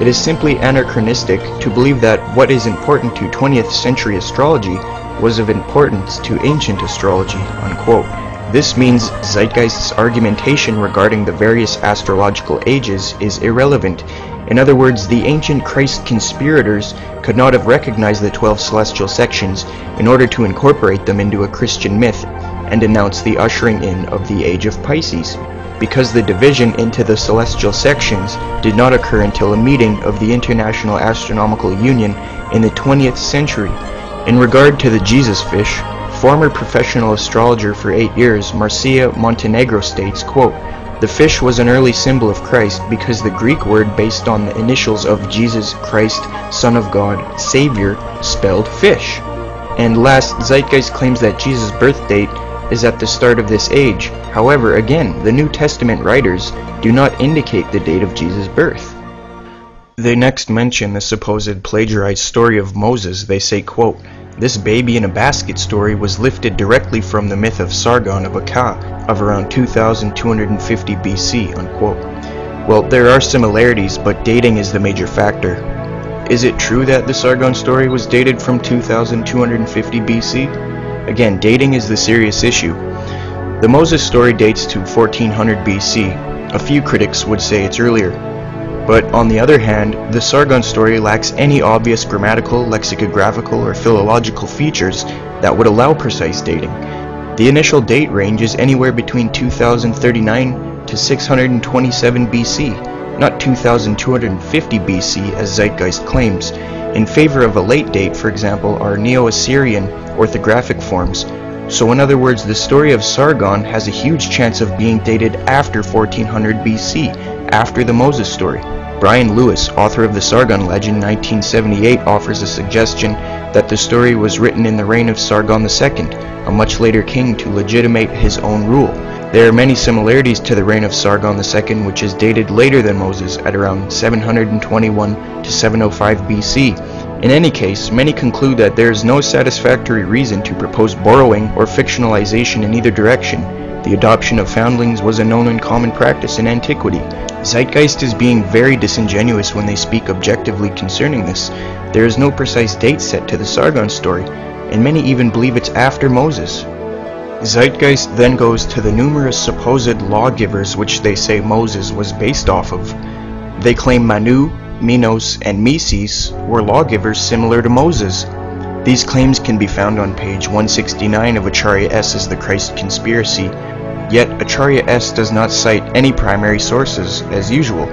It is simply anachronistic to believe that what is important to 20th century astrology was of importance to ancient astrology, unquote. This means Zeitgeist's argumentation regarding the various astrological ages is irrelevant. In other words, the ancient Christ conspirators could not have recognized the 12 celestial sections in order to incorporate them into a Christian myth and announce the ushering in of the age of Pisces, because the division into the celestial sections did not occur until a meeting of the International Astronomical Union in the 20th century. In regard to the Jesus fish, former professional astrologer for 8 years, Marcia Montenegro states, quote, "The fish was an early symbol of Christ because the Greek word based on the initials of Jesus Christ, Son of God, Savior, spelled fish." And last, Zeitgeist claims that Jesus' birth date is at the start of this age. However, again, the New Testament writers do not indicate the date of Jesus' birth. They next mention the supposed plagiarized story of Moses. They say, quote, "This baby in a basket story was lifted directly from the myth of Sargon of Akkad of around 2250 BC, unquote. Well, there are similarities, but dating is the major factor. Is it true that the Sargon story was dated from 2250 BC? Again, dating is the serious issue. The Moses story dates to 1400 BC. A few critics would say it's earlier. But on the other hand, the Sargon story lacks any obvious grammatical, lexicographical, or philological features that would allow precise dating. The initial date range is anywhere between 2039 to 627 BC, not 2250 BC as Zeitgeist claims. In favor of a late date, for example, are Neo-Assyrian orthographic forms. So in other words, the story of Sargon has a huge chance of being dated after 1400 BC, after the Moses story. Brian Lewis, author of the Sargon Legend 1978, offers a suggestion that the story was written in the reign of Sargon II, a much later king, to legitimate his own rule. There are many similarities to the reign of Sargon II, which is dated later than Moses at around 721 to 705 BC. In any case, many conclude that there is no satisfactory reason to propose borrowing or fictionalization in either direction. The adoption of foundlings was a known and common practice in antiquity. Zeitgeist is being very disingenuous when they speak objectively concerning this. There is no precise date set to the Sargon story, and many even believe it's after Moses. Zeitgeist then goes to the numerous supposed lawgivers which they say Moses was based off of. They claim Manu, Minos, and Meses were lawgivers similar to Moses. These claims can be found on page 169 of Acharya S.'s The Christ Conspiracy. Yet Acharya S. does not cite any primary sources, as usual.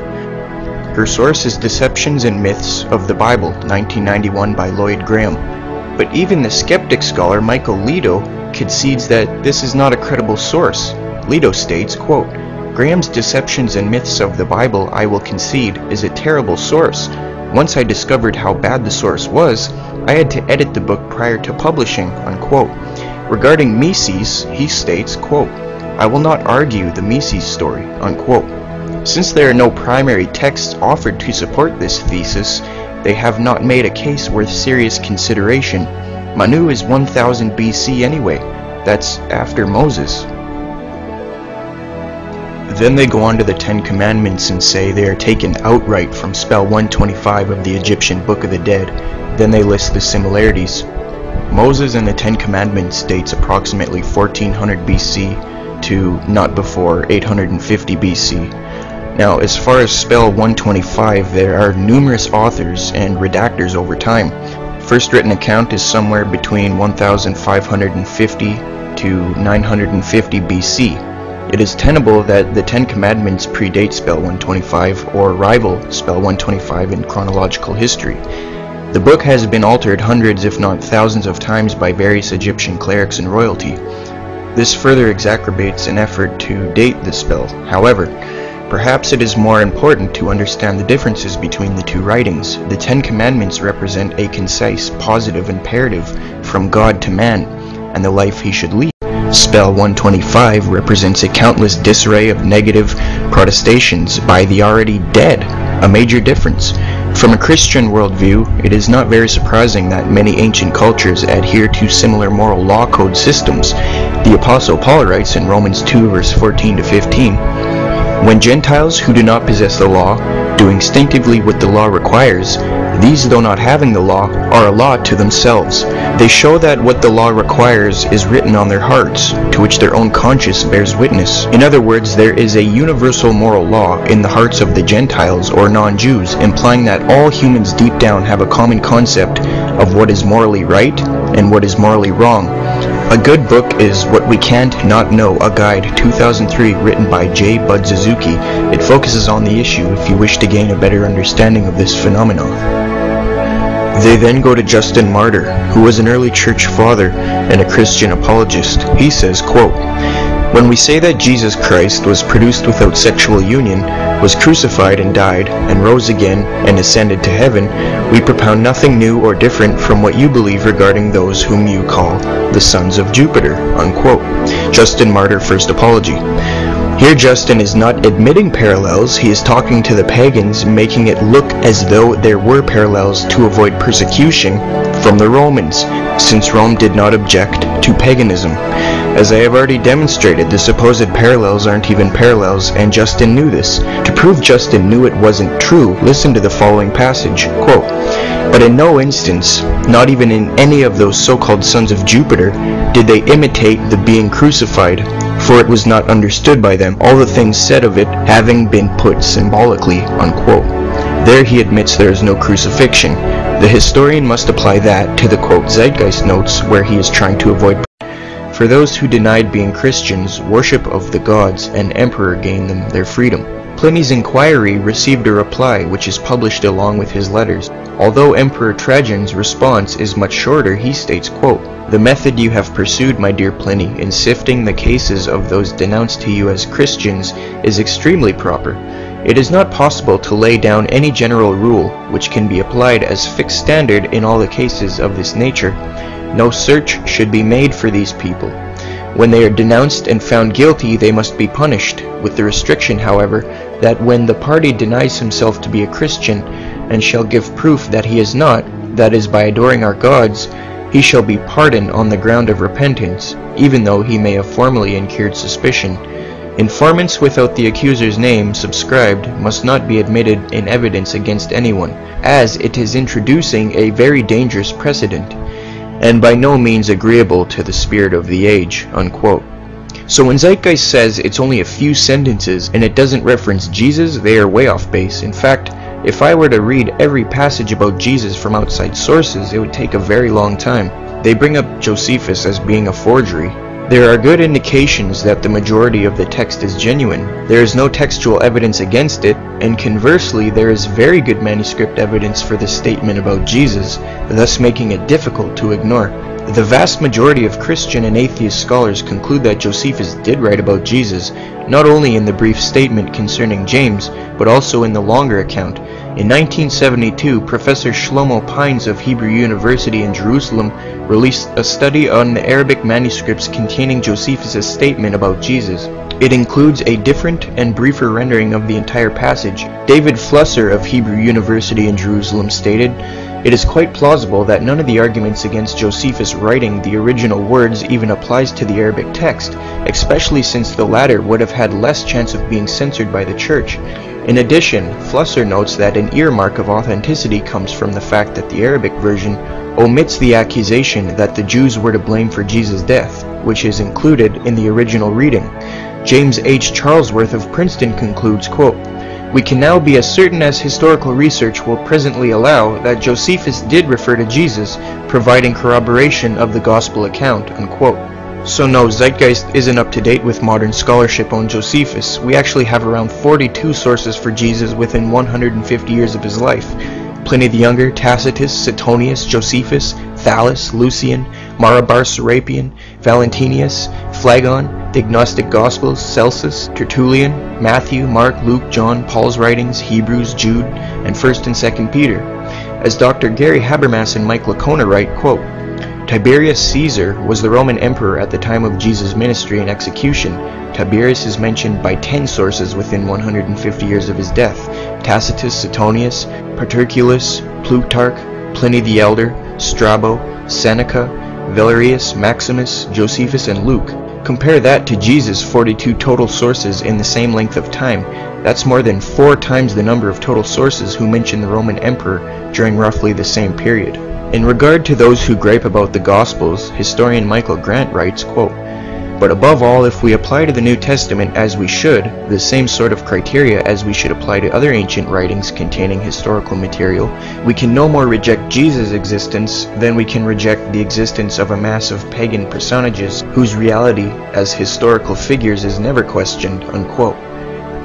Her source is Deceptions and Myths of the Bible, 1991 by Lloyd Graham. But even the skeptic scholar Michael Lido concedes that this is not a credible source. Lido states, quote, "Graham's Deceptions and Myths of the Bible, I will concede, is a terrible source. Once I discovered how bad the source was, I had to edit the book prior to publishing," unquote. Regarding Mises, he states, quote, "I will not argue the Mises story," unquote. Since there are no primary texts offered to support this thesis, they have not made a case worth serious consideration. Manu is 1000 BC anyway. That's after Moses. Then they go on to the Ten Commandments and say they are taken outright from spell 125 of the Egyptian Book of the Dead. Then they list the similarities. Moses and the Ten Commandments dates approximately 1400 BC to not before 850 BC. Now, as far as spell 125, there are numerous authors and redactors over time. First written account is somewhere between 1550 to 950 BC. It is tenable that the Ten Commandments predate spell 125 or rival spell 125 in chronological history. The book has been altered hundreds if not thousands of times by various Egyptian clerics and royalty. This further exacerbates an effort to date the spell. However, perhaps it is more important to understand the differences between the two writings. The Ten Commandments represent a concise, positive imperative from God to man, and the life he should lead. Spell 125 represents a countless disarray of negative protestations by the already dead, a major difference. From a Christian worldview, it is not very surprising that many ancient cultures adhere to similar moral law code systems. The Apostle Paul writes in Romans 2 verse 14 to 15, "When Gentiles who do not possess the law do instinctively what the law requires, these, though not having the law, are a law to themselves. They show that what the law requires is written on their hearts, to which their own conscience bears witness." In other words, there is a universal moral law in the hearts of the Gentiles or non-Jews, implying that all humans deep down have a common concept of what is morally right and what is morally wrong. A good book is What We Can't Not Know, a Guide, 2003, written by J. Bud Suzuki. It focuses on the issue if you wish to gain a better understanding of this phenomenon. They then go to Justin Martyr, who was an early church father and a Christian apologist. He says, quote, "When we say that Jesus Christ was produced without sexual union, was crucified and died, and rose again, and ascended to heaven, we propound nothing new or different from what you believe regarding those whom you call the sons of Jupiter," unquote. Justin Martyr, First Apology. Here Justin is not admitting parallels, he is talking to the pagans, making it look as though there were parallels to avoid persecution from the Romans, since Rome did not object to paganism. As I have already demonstrated, the supposed parallels aren't even parallels, and Justin knew this. To prove Justin knew it wasn't true, listen to the following passage, quote, "But in no instance, not even in any of those so-called sons of Jupiter, did they imitate the being crucified, for it was not understood by them, all the things said of it having been put symbolically," unquote. There he admits there is no crucifixion. The historian must apply that to the quote zeitgeist notes, where he is trying to avoid. For those who denied being Christians, worship of the gods and emperor gained them their freedom. Pliny's inquiry received a reply which is published along with his letters. Although Emperor Trajan's response is much shorter, he states, quote, "The method you have pursued, my dear Pliny, in sifting the cases of those denounced to you as Christians is extremely proper. It is not possible to lay down any general rule which can be applied as fixed standard in all the cases of this nature. No search should be made for these people. When they are denounced and found guilty, they must be punished, with the restriction, however, that when the party denies himself to be a Christian, and shall give proof that he is not, that is, by adoring our gods, he shall be pardoned on the ground of repentance, even though he may have formerly incurred suspicion. Informants without the accuser's name subscribed must not be admitted in evidence against anyone, as it is introducing a very dangerous precedent, and by no means agreeable to the spirit of the age," unquote. So when Zeitgeist says it's only a few sentences and it doesn't reference Jesus, they are way off base. In fact, if I were to read every passage about Jesus from outside sources, it would take a very long time. They bring up Josephus as being a forgery. There are good indications that the majority of the text is genuine. There is no textual evidence against it, and conversely, there is very good manuscript evidence for the statement about Jesus, thus making it difficult to ignore. The vast majority of Christian and atheist scholars conclude that Josephus did write about Jesus, not only in the brief statement concerning James, but also in the longer account. In 1972, Professor Shlomo Pines of Hebrew University in Jerusalem released a study on the Arabic manuscripts containing Josephus' statement about Jesus. It includes a different and briefer rendering of the entire passage. David Flusser of Hebrew University in Jerusalem stated, "It is quite plausible that none of the arguments against Josephus writing the original words even applies to the Arabic text, especially since the latter would have had less chance of being censored by the church." In addition, Flusser notes that an earmark of authenticity comes from the fact that the Arabic version omits the accusation that the Jews were to blame for Jesus' death, which is included in the original reading. James H. Charlesworth of Princeton concludes, quote, "We can now be as certain as historical research will presently allow that Josephus did refer to Jesus, providing corroboration of the gospel account," unquote. So no, Zeitgeist isn't up to date with modern scholarship on Josephus. We actually have around 42 sources for Jesus within 150 years of his life. Pliny the Younger, Tacitus, Suetonius, Josephus, Thallus, Lucian, Marabar Serapion, Valentinius, Phlegon, the Gnostic Gospels, Celsus, Tertullian, Matthew, Mark, Luke, John, Paul's writings, Hebrews, Jude, and 1st and 2nd Peter. As Dr. Gary Habermas and Mike Licona write, quote, "Tiberius Caesar was the Roman emperor at the time of Jesus' ministry and execution. Tiberius is mentioned by 10 sources within 150 years of his death: Tacitus, Suetonius, Paterculus, Plutarch, Pliny the Elder, Strabo, Seneca, Valerius, Maximus, Josephus, and Luke. Compare that to Jesus' 42 total sources in the same length of time. That's more than 4 times the number of total sources who mention the Roman emperor during roughly the same period." In regard to those who gripe about the Gospels, historian Michael Grant writes, quote, "But above all, if we apply to the New Testament as we should, the same sort of criteria as we should apply to other ancient writings containing historical material, we can no more reject Jesus' existence than we can reject the existence of a mass of pagan personages whose reality as historical figures is never questioned," unquote.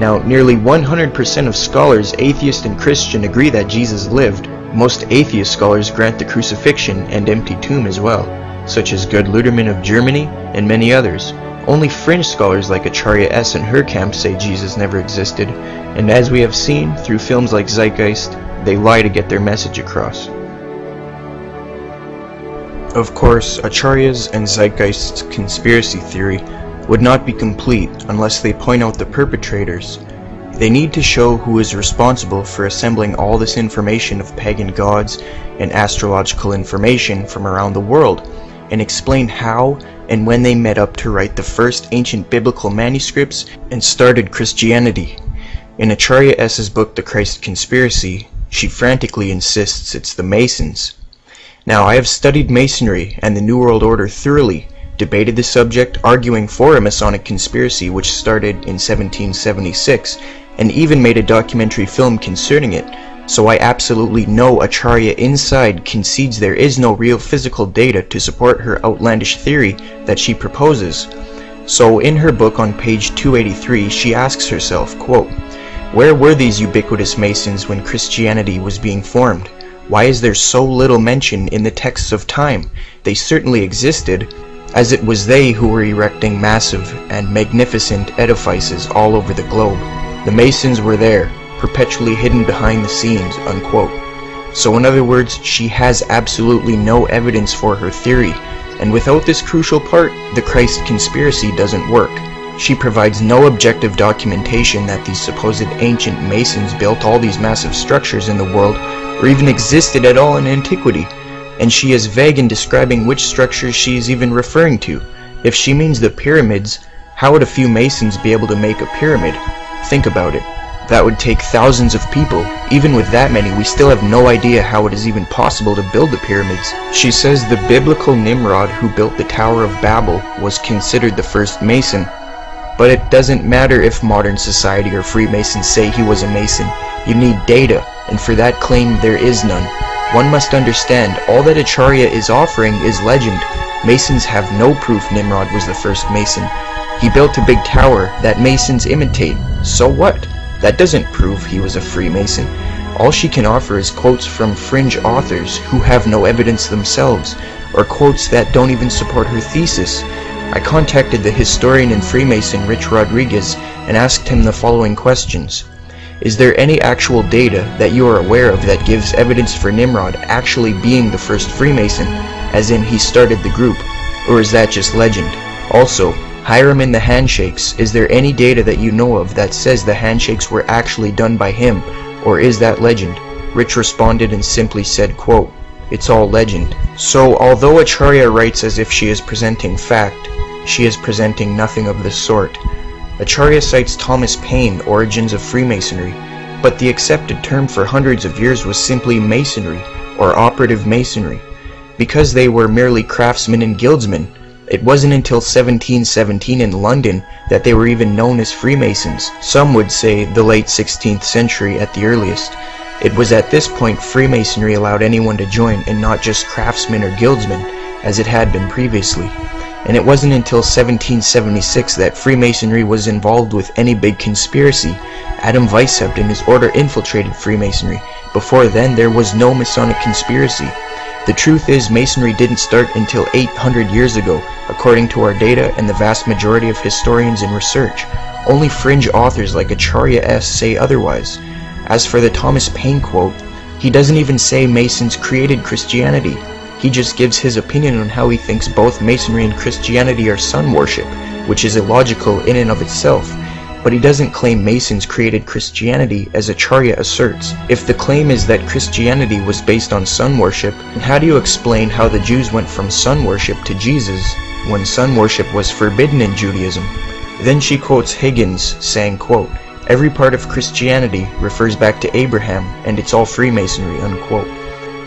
Now, nearly 100% of scholars, atheist and Christian, agree that Jesus lived. Most atheist scholars grant the crucifixion and empty tomb as well, such as Gerd Ludermann of Germany and many others. Only fringe scholars like Acharya S. and her camp say Jesus never existed, and as we have seen through films like Zeitgeist, they lie to get their message across. Of course, Acharya's and Zeitgeist's conspiracy theory would not be complete unless they point out the perpetrators. They need to show who is responsible for assembling all this information of pagan gods and astrological information from around the world, and explain how and when they met up to write the first ancient biblical manuscripts and started Christianity. In Acharya S.'s book The Christ Conspiracy, she frantically insists it's the Masons. Now, I have studied Masonry and the New World Order thoroughly, debated the subject, arguing for a Masonic conspiracy which started in 1776, and even made a documentary film concerning it, so I absolutely know Acharya inside concedes there is no real physical data to support her outlandish theory that she proposes. So in her book on page 283, she asks herself, quote, "Where were these ubiquitous Masons when Christianity was being formed? Why is there so little mention in the texts of time? They certainly existed, as it was they who were erecting massive and magnificent edifices all over the globe. The Masons were there, perpetually hidden behind the scenes," unquote. So in other words, she has absolutely no evidence for her theory, and without this crucial part, the Christ conspiracy doesn't work. She provides no objective documentation that these supposed ancient Masons built all these massive structures in the world, or even existed at all in antiquity, and she is vague in describing which structures she is even referring to. If she means the pyramids, how would a few Masons be able to make a pyramid? Think about it. That would take thousands of people. Even with that many, we still have no idea how it is even possible to build the pyramids. She says the biblical Nimrod who built the Tower of Babel was considered the first Mason. But it doesn't matter if modern society or Freemasons say he was a Mason. You need data, and for that claim there is none. One must understand all that Acharya is offering is legend. Masons have no proof Nimrod was the first Mason. He built a big tower that Masons imitate. So what? That doesn't prove he was a Freemason. All she can offer is quotes from fringe authors who have no evidence themselves, or quotes that don't even support her thesis. I contacted the historian and Freemason Rich Rodriguez and asked him the following questions. Is there any actual data that you are aware of that gives evidence for Nimrod actually being the first Freemason, as in he started the group, or is that just legend? Also, Hiram and the handshakes, is there any data that you know of that says the handshakes were actually done by him, or is that legend? Rich responded and simply said, quote, "It's all legend." So, although Acharya writes as if she is presenting fact, she is presenting nothing of the sort. Acharya cites Thomas Paine, Origins of Freemasonry, but the accepted term for hundreds of years was simply Masonry, or operative Masonry. Because they were merely craftsmen and guildsmen, it wasn't until 1717 in London that they were even known as Freemasons. Some would say the late 16th century at the earliest. It was at this point Freemasonry allowed anyone to join, and not just craftsmen or guildsmen, as it had been previously. And it wasn't until 1776 that Freemasonry was involved with any big conspiracy. Adam Weishaupt and his order infiltrated Freemasonry. Before then, there was no Masonic conspiracy. The truth is, Masonry didn't start until 800 years ago, according to our data and the vast majority of historians and research. Only fringe authors like Acharya say otherwise. As for the Thomas Paine quote, he doesn't even say Masons created Christianity. He just gives his opinion on how he thinks both Masonry and Christianity are sun worship, which is illogical in and of itself. But he doesn't claim Masons created Christianity, as Acharya asserts. If the claim is that Christianity was based on sun worship, then how do you explain how the Jews went from sun worship to Jesus, when sun worship was forbidden in Judaism? Then she quotes Higgins, saying, quote, "Every part of Christianity refers back to Abraham, and it's all Freemasonry," unquote.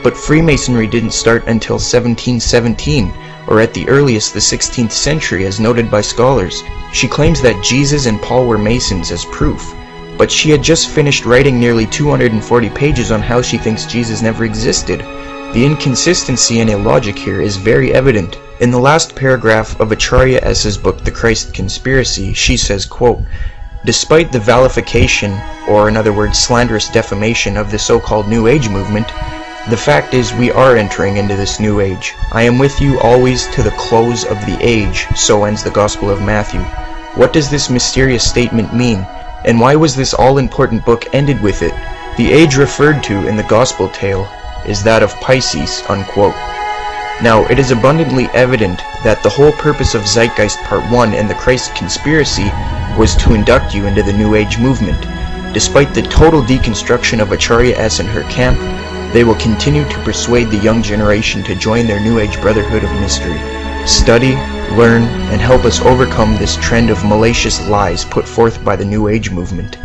But Freemasonry didn't start until 1717, or at the earliest the 16th century, as noted by scholars. She claims that Jesus and Paul were Masons as proof, but she had just finished writing nearly 240 pages on how she thinks Jesus never existed. The inconsistency and illogic here is very evident. In the last paragraph of Acharya S.'s book, The Christ Conspiracy, she says, quote, "Despite the vilification, or in other words, slanderous defamation of the so-called New Age movement, the fact is we are entering into this New Age. I am with you always to the close of the age," so ends the Gospel of Matthew. What does this mysterious statement mean? And why was this all-important book ended with it? The age referred to in the Gospel tale is that of Pisces, unquote. Now, it is abundantly evident that the whole purpose of Zeitgeist Part 1 and the Christ Conspiracy was to induct you into the New Age movement. Despite the total deconstruction of Acharya S. and her camp, they will continue to persuade the young generation to join their New Age Brotherhood of Mystery. Study, learn, and help us overcome this trend of malicious lies put forth by the New Age movement.